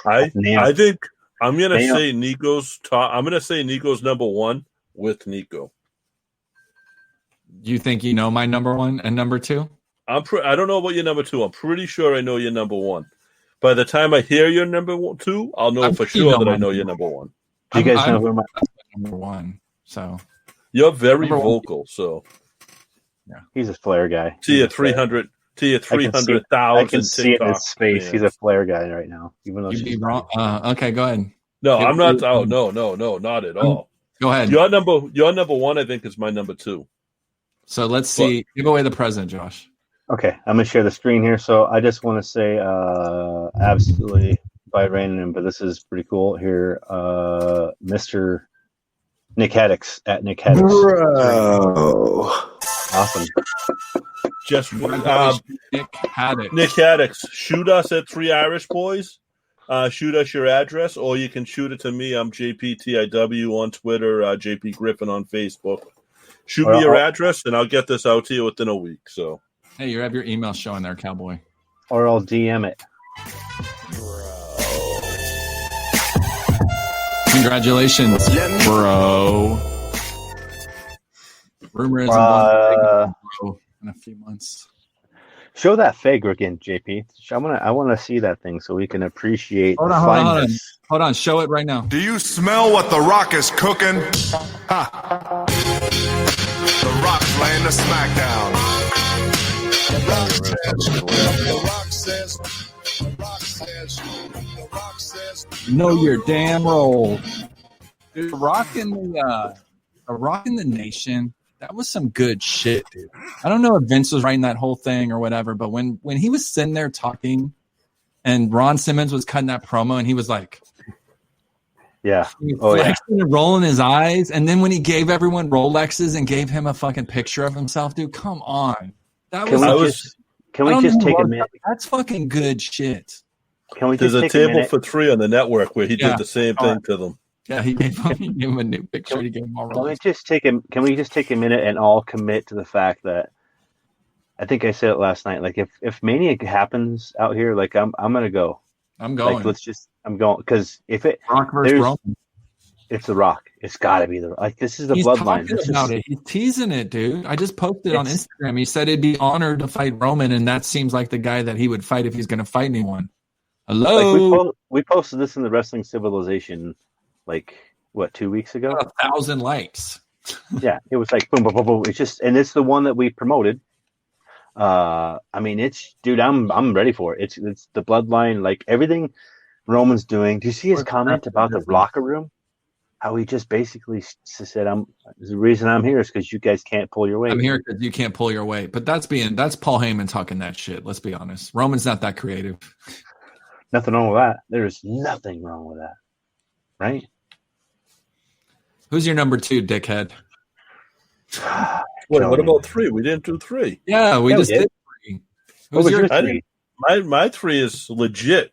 I I'm gonna say Niko's top. I'm gonna say Niko's number one with Niko. You think you know my number one and number two? I don't know about your number two. I'm pretty sure I know your number one. By the time I hear your number two, I'll know for sure that I know your number one. Do you guys know who my number one? So you're very vocal. So yeah, he's a Flair guy. To your 300,000. I can see it in his face. Fans. He's a Flair guy right now. Even though you'd be wrong. Okay, go ahead. No, I'm not. Oh no, not at all. Go ahead. Your number one, I think, is my number two. So let's see. Give away the present, Josh. Okay, I'm gonna share the screen here. So I just want to say, absolutely by random, but this is pretty cool here. Mr. Nick Haddix at Nick Haddix. Bro. Awesome. Just Nick Haddix. Nick Haddix. Shoot us at Three Irish Boys. Shoot us your address, or you can shoot it to me. I'm JPTIW on Twitter, JP Griffin on Facebook. Shoot me your address, and I'll get this out to you within a week. So, hey, you have your email showing there, cowboy. Or I'll DM it. Congratulations, bro. Rumor is bro in a few months. Show that fig again, JP. I want to see that thing so we can appreciate. Hold on. Show it right now. Do you smell what the Rock is cooking? Ha. The Rock's laying the smackdown. Know your damn role. Dude, rocking the nation. That was some good shit, dude. I don't know if Vince was writing that whole thing or whatever, but when he was sitting there talking and Ron Simmons was cutting that promo and he was like, yeah, flexing and rolling his eyes, and then when he gave everyone Rolexes and gave him a fucking picture of himself, dude, come on. That was Can we just take a minute? That's fucking good shit. Can we? There's just a table for three on the network where he did the same thing to them. Yeah, he gave him a new picture. He gave him all. Can we just take a minute and all commit to the fact that I think I said it last night. Like if Mania happens out here, like I'm gonna go. I'm going. Like, I'm going because if it Rock versus Roman. It's the Rock. It's got to be this is the bloodline. He's teasing it, dude. I just posted on Instagram. He said he'd be honored to fight Roman, and that seems like the guy that he would fight if he's going to fight anyone. Hello. Like we posted this in the Wrestling Civilization. Like what, 2 weeks ago? 1,000 likes. Yeah, it was like boom, boom, boom, boom. It's just, and it's the one that we promoted. I mean, it's, dude, I'm ready for it. It's the bloodline, like everything Roman's doing. Do you see his comment about the locker room? How he just basically said, the reason I'm here is because you guys can't pull your weight. I'm here because you can't pull your weight. But that's Paul Heyman talking that shit. Let's be honest. Roman's not that creative. Nothing wrong with that. There's nothing wrong with that, right? Who's your number two, dickhead? Wait, what about three? We didn't do three. Yeah, we just did three. Who's your three? My three is legit.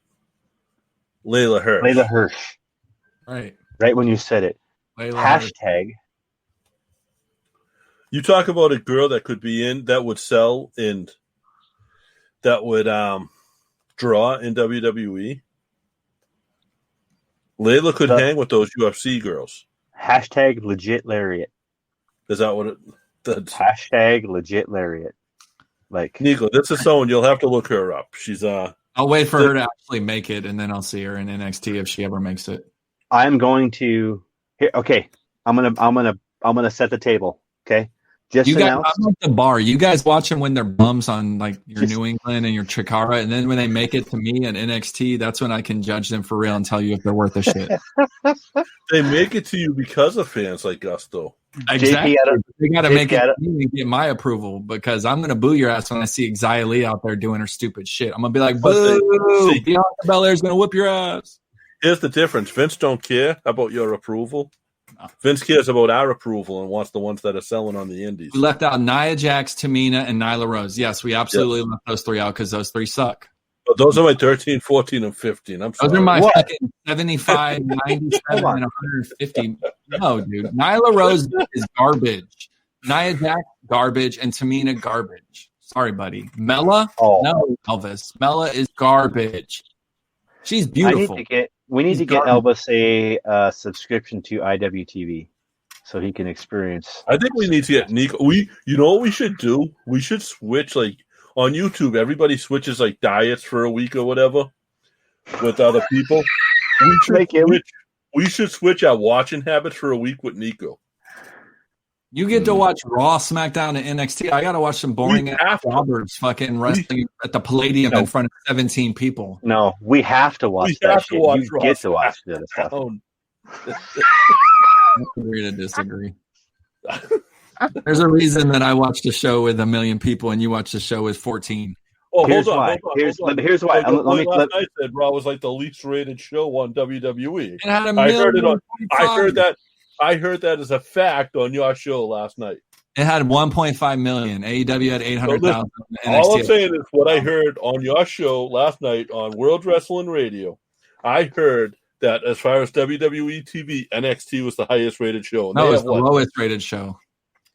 Layla Hirsch. Right when you said it. Hashtag. You talk about a girl that could be in, that would sell, and that would draw in WWE. Layla could hang with those UFC girls. Hashtag legit lariat. Is that what it? Hashtag legit lariat. Like Niko, this is someone you'll have to look her up. She's I'll wait for her to actually make it, and then I'll see her in NXT if she ever makes it. I'm going to here. Okay, I'm gonna set the table. Okay, just you guys, announce. I'm like the bar. You guys watching when they're bums on like your New England and your Chikara, and then when they make it to me at NXT, that's when I can judge them for real and tell you if they're worth a shit. They make it to you because of fans like us, though. Exactly. They got to make it to me and get my approval because I'm going to boo your ass when I see Xia Li out there doing her stupid shit. I'm going to be like, boo! Bianca Belair's going to whip your ass. Here's the difference. Vince don't care about your approval. No. Vince cares about our approval and wants the ones that are selling on the indies. We left out Nia Jax, Tamina, and Nyla Rose. Yes, we absolutely left those three out because those three suck. But those are my 13, 14, and 15. I'm sorry. Those are my fucking 75, 97, and 150. No, dude. Nyla Rose is garbage. Nia Jax, garbage. And Tamina, garbage. Sorry, buddy. Mella? No, Elvis. Mella is garbage. She's beautiful. We need He's to get garbage. Elvis a subscription to IWTV so he can experience. I think we need to get Niko. You know what we should do? We should switch, like, on YouTube, everybody switches, like, diets for a week or whatever with other people. We should switch our watching habits for a week with Niko. You get to watch Raw, SmackDown, and NXT. I got to watch some boring Roberts fucking wrestling at the Palladium in front of 17 people. No, we have to watch that shit. You get to watch the other stuff. Agree to disagree. There's a reason that I watched a show with 1 million people and you watched a show with 14. Oh, Here's hold on. why. Here's why. Last night said Raw was like the least rated show on WWE. It had I heard that as a fact on your show last night. It had 1.5 million. AEW had 800,000. All I'm saying is what I heard on your show last night on World Wrestling Radio. I heard that as far as WWE TV, NXT was the highest rated show. No, it was the lowest rated show.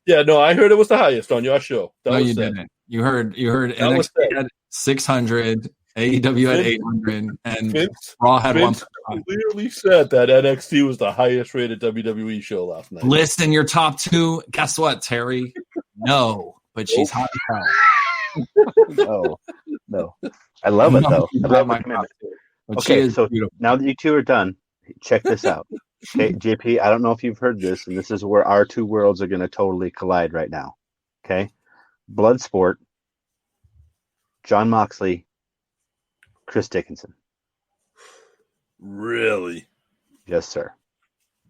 Yeah, no, I heard it was the highest on your show. No, you didn't. You heard NXT had 600, AEW had 800, and Raw had 1.5. Clearly said that NXT was the highest rated WWE show last night. List in your top 2. Guess what, Terry? No, but she's hot as hell. No. I love it, though. I love my commitment. Okay, so now that you two are done, check this out. Okay, JP, I don't know if you've heard this, and this is where our two worlds are going to totally collide right now. Okay? Bloodsport, Jon Moxley, Chris Dickinson. Really? Yes, sir.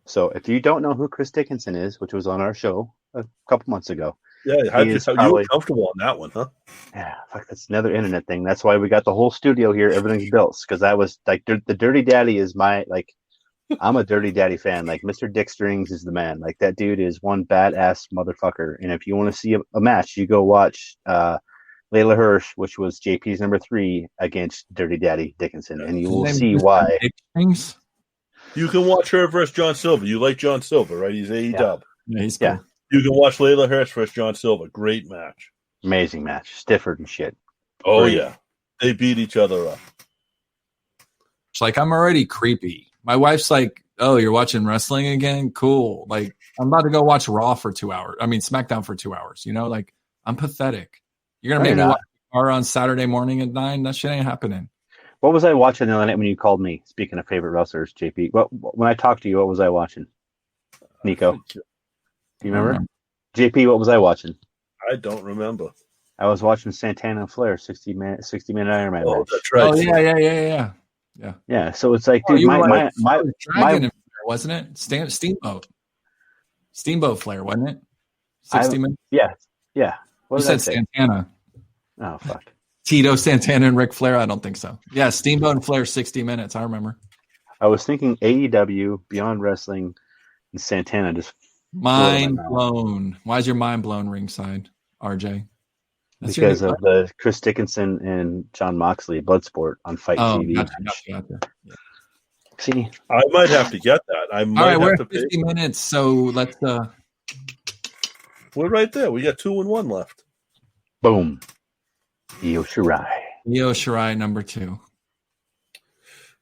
So if you don't know who Chris Dickinson is, which was on our show a couple months ago. Yeah, you were comfortable on that one, huh? Yeah, fuck, that's another internet thing. That's why we got the whole studio here. Everything's built. Because that was like the Dirty Daddy is my, like, I'm a Dirty Daddy fan. Like, Mr. Dick Strings is the man. Like, that dude is one badass motherfucker. And if you want to see a match, you go watch Layla Hirsch, which was JP's number 3 against Dirty Daddy Dickinson, and you will see why. You can watch her versus John Silver. You like John Silver, right? He's AEW. Yeah, he's cool. You can watch Layla Hirsch versus John Silver. Great match. Amazing match. Stifford and shit. Oh, yeah. They beat each other up. It's like, I'm already creepy. My wife's like, oh, you're watching wrestling again? Cool. Like, I'm about to go watch Raw for 2 hours. I mean, SmackDown for 2 hours. You know, like, I'm pathetic. You're going to make me watch Raw on Saturday morning at 9? That shit ain't happening. What was I watching the other night when you called me? Speaking of favorite wrestlers, JP. When I talked to you, what was I watching? Niko. Do you remember? JP, what was I watching? I don't remember. I was watching Santana and Flair 60-minute Iron Man match. That's right. Oh, yeah. Yeah, so it's like, dude, my Dragon, wasn't it? Steamboat Flair, wasn't it? 60 minutes? Yeah. What you said Santana. Oh, fuck. Tito Santana and Ric Flair? I don't think so. Yeah, Steamboat and Flair, 60 minutes. I remember. I was thinking AEW, Beyond Wrestling, and Santana just mind blown. Why is your mind blown ringside, RJ? Because of the Chris Dickinson and Jon Moxley Bloodsport on Fight TV. Gotcha. Yeah. See, I might have to get that. All right, we're at 50 minutes, so let's. We're right there. We got 2 and 1 left. Boom. Io Shirai number 2.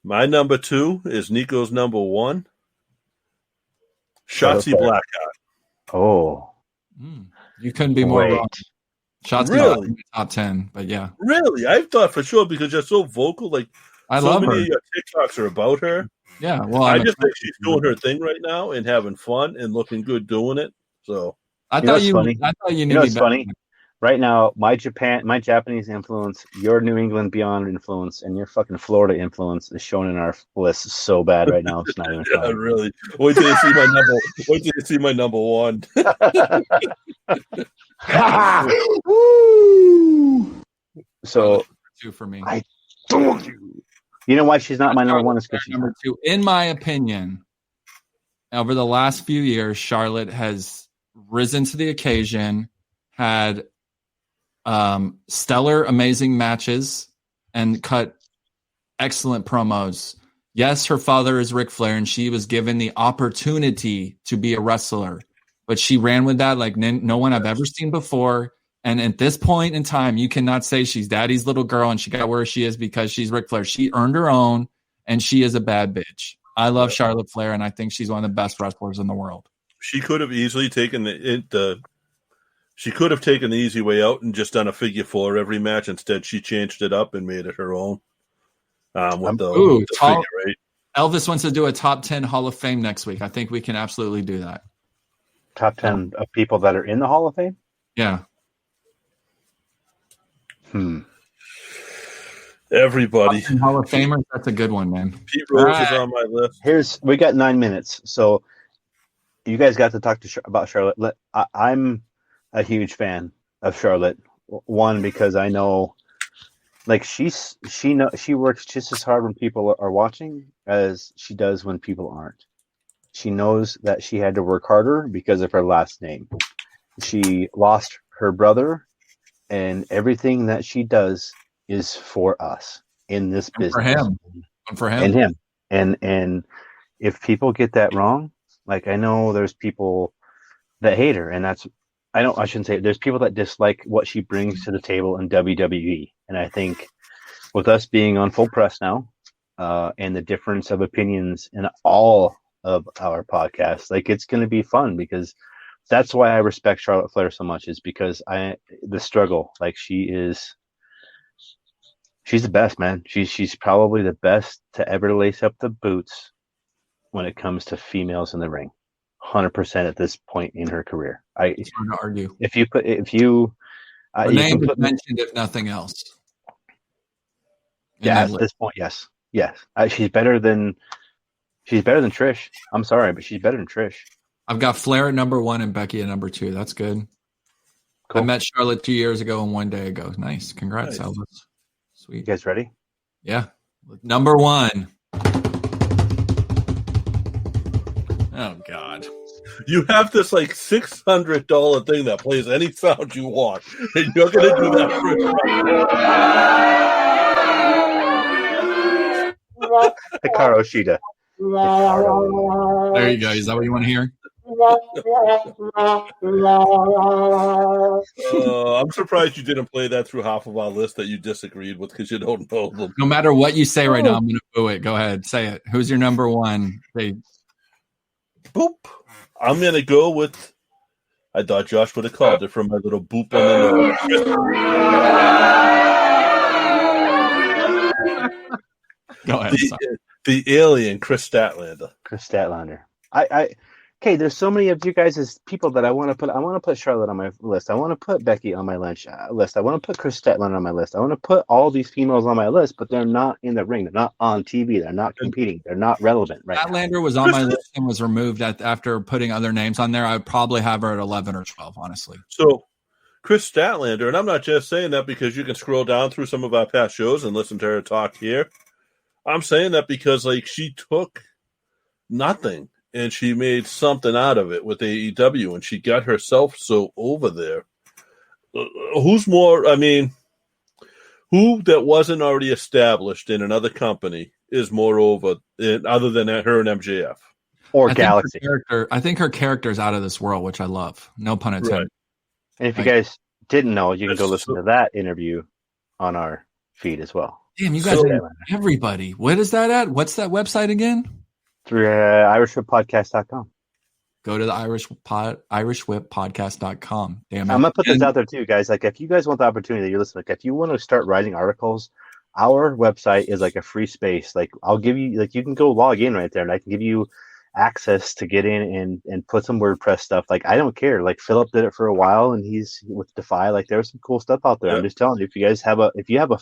My number 2 is Niko's number 1. Shotzi Blackheart. Oh, you couldn't be more wrong. Shotzi really? In the top 10, but yeah. Really? I thought for sure because you're so vocal. Like, I so love many her. of your TikToks are about her. Yeah, well, I just think she's doing her thing right now and having fun and looking good doing it. So I thought you knew. You know what's funny? Right now, my Japanese influence, your New England Beyond influence, and your fucking Florida influence is shown in our list so bad right now. It's not even funny. Yeah, really. Wait till you see my number. Wait till you see my number 1. So 2 for me. I told you. You know why she's not my number 1? Is because she's number 2. In my opinion, over the last few years, Charlotte has risen to the occasion, had stellar, amazing matches, and cut excellent promos. Yes, her father is Ric Flair, and she was given the opportunity to be a wrestler, but she ran with that like no one I've ever seen before. And at this point in time, you cannot say she's daddy's little girl and she got where she is because she's Ric Flair. She earned her own, and she is a bad bitch. I love Charlotte Flair, and I think she's one of the best wrestlers in the world. She could have easily taken she could have taken the easy way out and just done a figure 4 every match. Instead, she changed it up and made it her own. With the figure 8. Elvis wants to do a top 10 Hall of Fame next week. I think we can absolutely do that. Top 10 of people that are in the Hall of Fame? Yeah. Everybody. Hall of Famers, that's a good one, man. Pete Rose is on my list. We got 9 minutes, so you guys got to talk about Charlotte. I'm a huge fan of Charlotte. One, because I know, like, she works just as hard when people are watching as she does when people aren't. She knows that she had to work harder because of her last name. She lost her brother, and everything that she does is for us in this business. For him. And him. And if people get that wrong, like, I know there's people that hate her, and I shouldn't say it. There's people that dislike what she brings to the table in WWE. And I think with us being on Full Press now, and the difference of opinions in all of our podcasts, like, it's going to be fun, because that's why I respect Charlotte Flair so much, is because the struggle, like, she's the best, man. She's probably the best to ever lace up the boots when it comes to females in the ring. 100% at this point in her career. It's hard to argue. Her name is mentioned, if nothing else. At this point, yes. She's better than Trish. I'm sorry, but she's better than Trish. I've got Flair at number 1 and Becky at number 2. That's good. Cool. I met Charlotte 2 years ago and 1 day ago. Nice. Congrats, Elvis. Sweet. You guys ready? Yeah. Number 1. Oh, God. You have this like $600 thing that plays any sound you want, and you're going to do that for Hikaru Shida. There you go. Is that what you want to hear? I'm surprised you didn't play that through half of our list that you disagreed with, because you don't know them. No matter what you say right now, I'm going to boo it. Go ahead. Say it. Who's your number 1? Boop. I'm going to go with, I thought Josh would have called it from my little boop on the nose. Go ahead. The alien, Chris Statlander. Okay, there's so many of you guys as people that I want to put. I want to put Charlotte on my list. I want to put Becky on my list. I want to put Chris Statlander on my list. I want to put all these females on my list, but they're not in the ring. They're not on TV. They're not competing. They're not relevant right now. Statlander was on my list and was removed after putting other names on there. I'd probably have her at 11 or 12, honestly. So, Chris Statlander, and I'm not just saying that because you can scroll down through some of our past shows and listen to her talk here. I'm saying that because, like, she took nothing and she made something out of it with AEW, and she got herself so over there. Who's more, I mean, who that wasn't already established in another company is more over, other than her and MJF? Or Galaxy. I think her character's out of this world, which I love. No pun intended. Right. And if you guys didn't know, you can go listen to that interview on our feed as well. Damn, you guys are everybody. What is that at? What's that website again? Through irishwhippodcast.com. Go to the irishwhippodcast.com. Damn it. I'm going to put this out there too, guys. Like, if you guys want the opportunity, you're listening, like, if you want to start writing articles, our website is like a free space. Like, I'll give you, like, you can go log in right there, and I can give you access to get in and put some WordPress stuff. Like, I don't care. Like, Philip did it for a while, and he's with Defy. Like, there's some cool stuff out there. Yeah. I'm just telling you, if you guys have a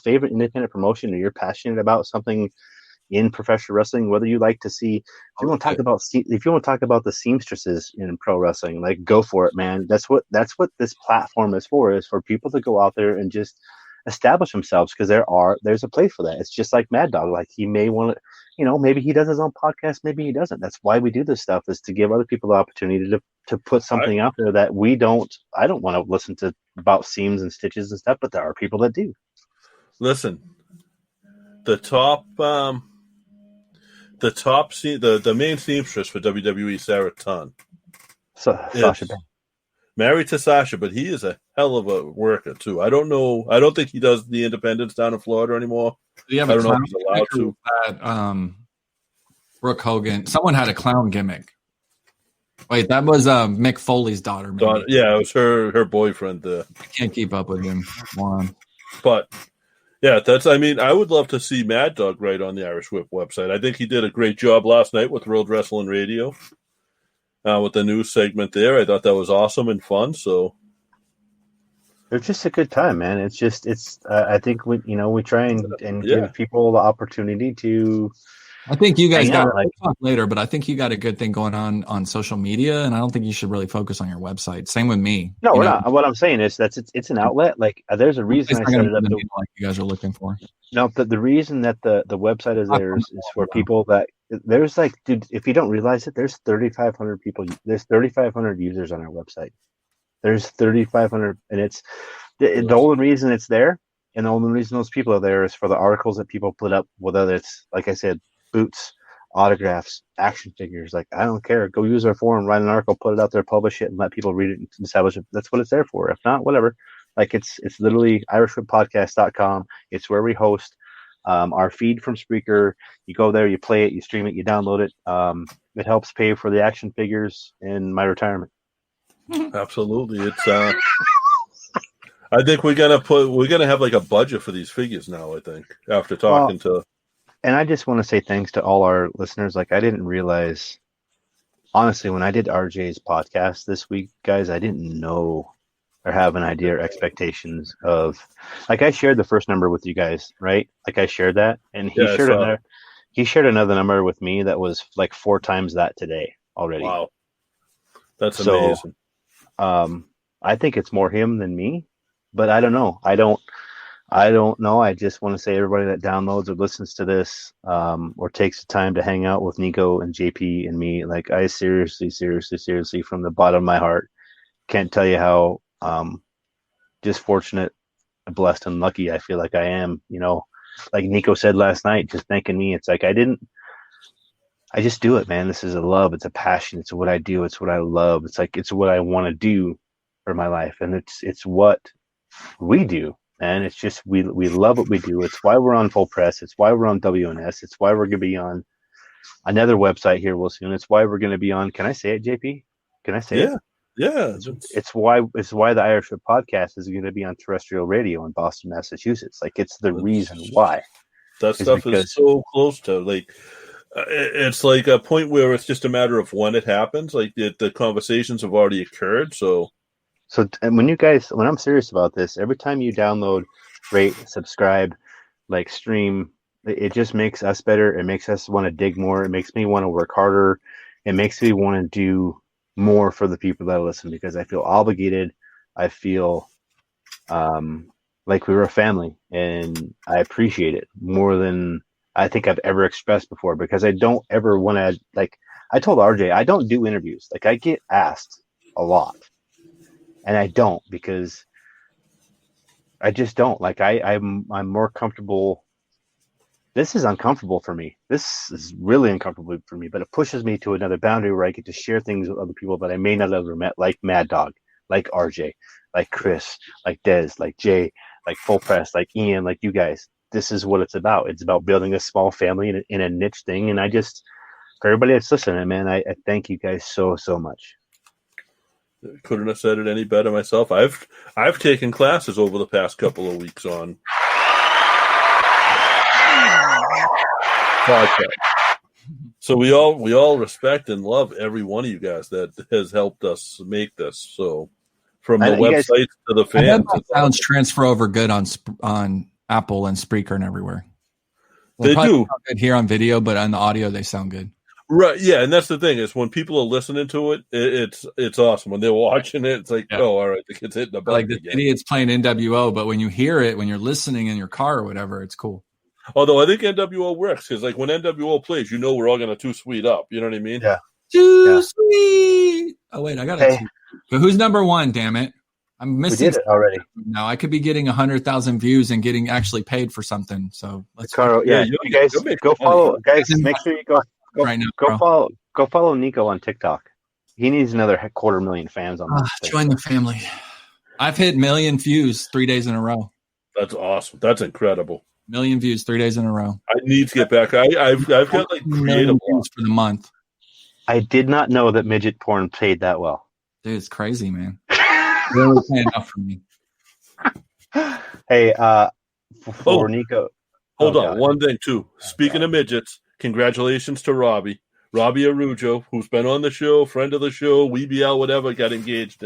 favorite independent promotion, or you're passionate about something in professional wrestling, whether you like to see, if you want to talk about the seamstresses in pro wrestling, like, go for it, man. That's what this platform is for people to go out there and just establish themselves, because there's a place for that. It's just like Mad Dog. Like, he may want to, maybe he does his own podcast, maybe he doesn't. That's why we do this stuff, is to give other people the opportunity to put something out there that I don't want to listen to about seams and stitches and stuff, but there are people that do. Listen, the main seamstress for WWE, Sarah Ton, Sasha. Married to Sasha, but he is a hell of a worker too. I don't know. I don't think he does the independents down in Florida anymore. Do you have I a don't know if clown he's allowed gimmick or to. was that, Brooke Hogan? Someone had a clown gimmick. Wait, that was Mick Foley's daughter. Maybe. So, yeah, it was her boyfriend. I can't keep up with him. Moron. But yeah, that's. I mean, I would love to see Mad Dog write on the Irish Whip website. I think he did a great job last night with World Wrestling Radio, with the news segment there. I thought that was awesome and fun. So it's just a good time, man. It's. I think we try and give people the opportunity to. I think you guys got we'll talk later, but I think you got a good thing going on social media, and I don't think you should really focus on your website. Same with me. No, we're not. What I'm saying is it's an outlet. Like there's a reason I set it up. Like you guys are looking for. No, the reason that the website is there is for people that there's like, dude, if you don't realize it, there's 3,500 people. There's 3,500 users on our website. There's 3,500, and it's the only reason it's there, and the only reason those people are there is for the articles that people put up. Whether it's like I said, boots, autographs, action figures. Like, I don't care. Go use our forum, write an article, put it out there, publish it, and let people read it and establish it. That's what it's there for. If not, whatever. Like, it's literally irishwhippodcast.com. It's where we host our feed from Spreaker. You go there, you play it, you stream it, you download it. It helps pay for the action figures in my retirement. absolutely, it's. I think we're gonna have like a budget for these figures now. I think after talking to. And I just want to say thanks to all our listeners. Like, I didn't realize, honestly, when I did RJ's podcast this week, guys, I didn't know or have an idea or expectations of, like, I shared the first number with you guys, right? Like, I shared that, and he shared another number with me that was like 4 times that today already. Wow, that's amazing. I think it's more him than me, but I don't know. I don't know. I just want to say everybody that downloads or listens to this or takes the time to hang out with Niko and JP and me, like, I seriously, from the bottom of my heart, can't tell you how just fortunate, blessed, and lucky I feel like I am. Like Niko said last night, just thanking me. It's like I just do it, man. This is a love. It's a passion. It's what I do. It's what I love. It's like, it's what I want to do for my life. And it's what we do. And it's just, we love what we do. It's why we're on Full Press. It's why we're on WNS. It's why we're going to be on another website here real soon. It's why we're going to be on, can I say it, JP? Can I say it? Yeah. It's why the Irish Whip podcast is going to be on terrestrial radio in Boston, Massachusetts. Like, it's the reason why. That stuff is so close to, like, it's like a point where it's just a matter of when it happens. Like, the conversations have already occurred. So, and when I'm serious about this, every time you download, rate, subscribe, like, stream, it just makes us better. It makes us want to dig more. It makes me want to work harder. It makes me want to do more for the people that listen, because I feel obligated. I feel like we were a family, and I appreciate it more than I think I've ever expressed before, because I don't ever want to, like, I told RJ, I don't do interviews. Like, I get asked a lot, and I don't, because I just don't. Like, I'm more comfortable. This is uncomfortable for me. This is really uncomfortable for me, but it pushes me to another boundary where I get to share things with other people that I may not have ever met, like Mad Dog, like RJ, like Chris, like Dez, like Jay, like Full Press, like Ian, like you guys. This is what it's about. It's about building a small family in a niche thing. And I just, for everybody that's listening, man, I thank you guys so much. Couldn't have said it any better myself. I've taken classes over the past couple of weeks on podcast. So we all respect and love every one of you guys that has helped us make this. So from the websites to the fans, sounds transfer over good on Apple and Spreaker and everywhere. They do sound good here on video, but on the audio they sound good. Right, yeah, and that's the thing is when people are listening to it, it's awesome. When they're watching it, it's like, oh, all right, the kid's hitting the button. Like the idiot's playing NWO, but when you hear it, when you're listening in your car or whatever, it's cool. Although I think NWO works, because like when NWO plays, we're all gonna too sweet up. You know what I mean? Yeah. Too sweet. Oh wait, I got it. But who's number one? Damn it! I'm missing. We did it already. No, I could be getting 100,000 views and getting actually paid for something. So let's. Carl, you guys go follow. Guys, make sure you go right now. Go follow Niko on TikTok. needs another 250,000 fans on that thing. Join the family. I've hit 1 million views 3 days in a row. That's awesome. That's incredible. 1 million views 3 days in a row. I need to get back. I've got like 1 million creative views for the month. I did not know that midget porn paid that well. Dude, it's crazy, man. Really paying up for me. Hey, for Niko. Hold on. One thing, too. Speaking of midgets, congratulations to Robbie Arujo, who's been on the show, friend of the show, WeBL, whatever, got engaged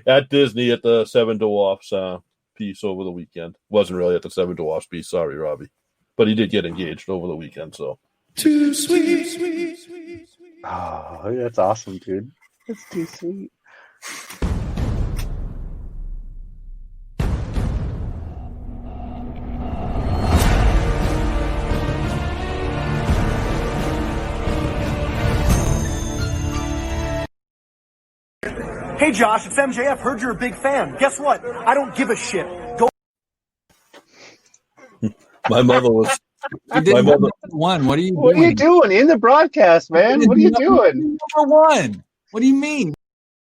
at Disney at the Seven Dwarfs piece over the weekend. Wasn't really at the Seven Dwarfs piece. Sorry, Robbie. But he did get engaged over the weekend, so. Too sweet, sweet, sweet, sweet. Oh, that's awesome, dude. That's too sweet. Hey Josh, it's MJF. Heard you're a big fan. Guess what? I don't give a shit. Go. My mother was. My mother one. What are you doing? What are you doing in the broadcast, man? What are you doing? Number one. What do you mean?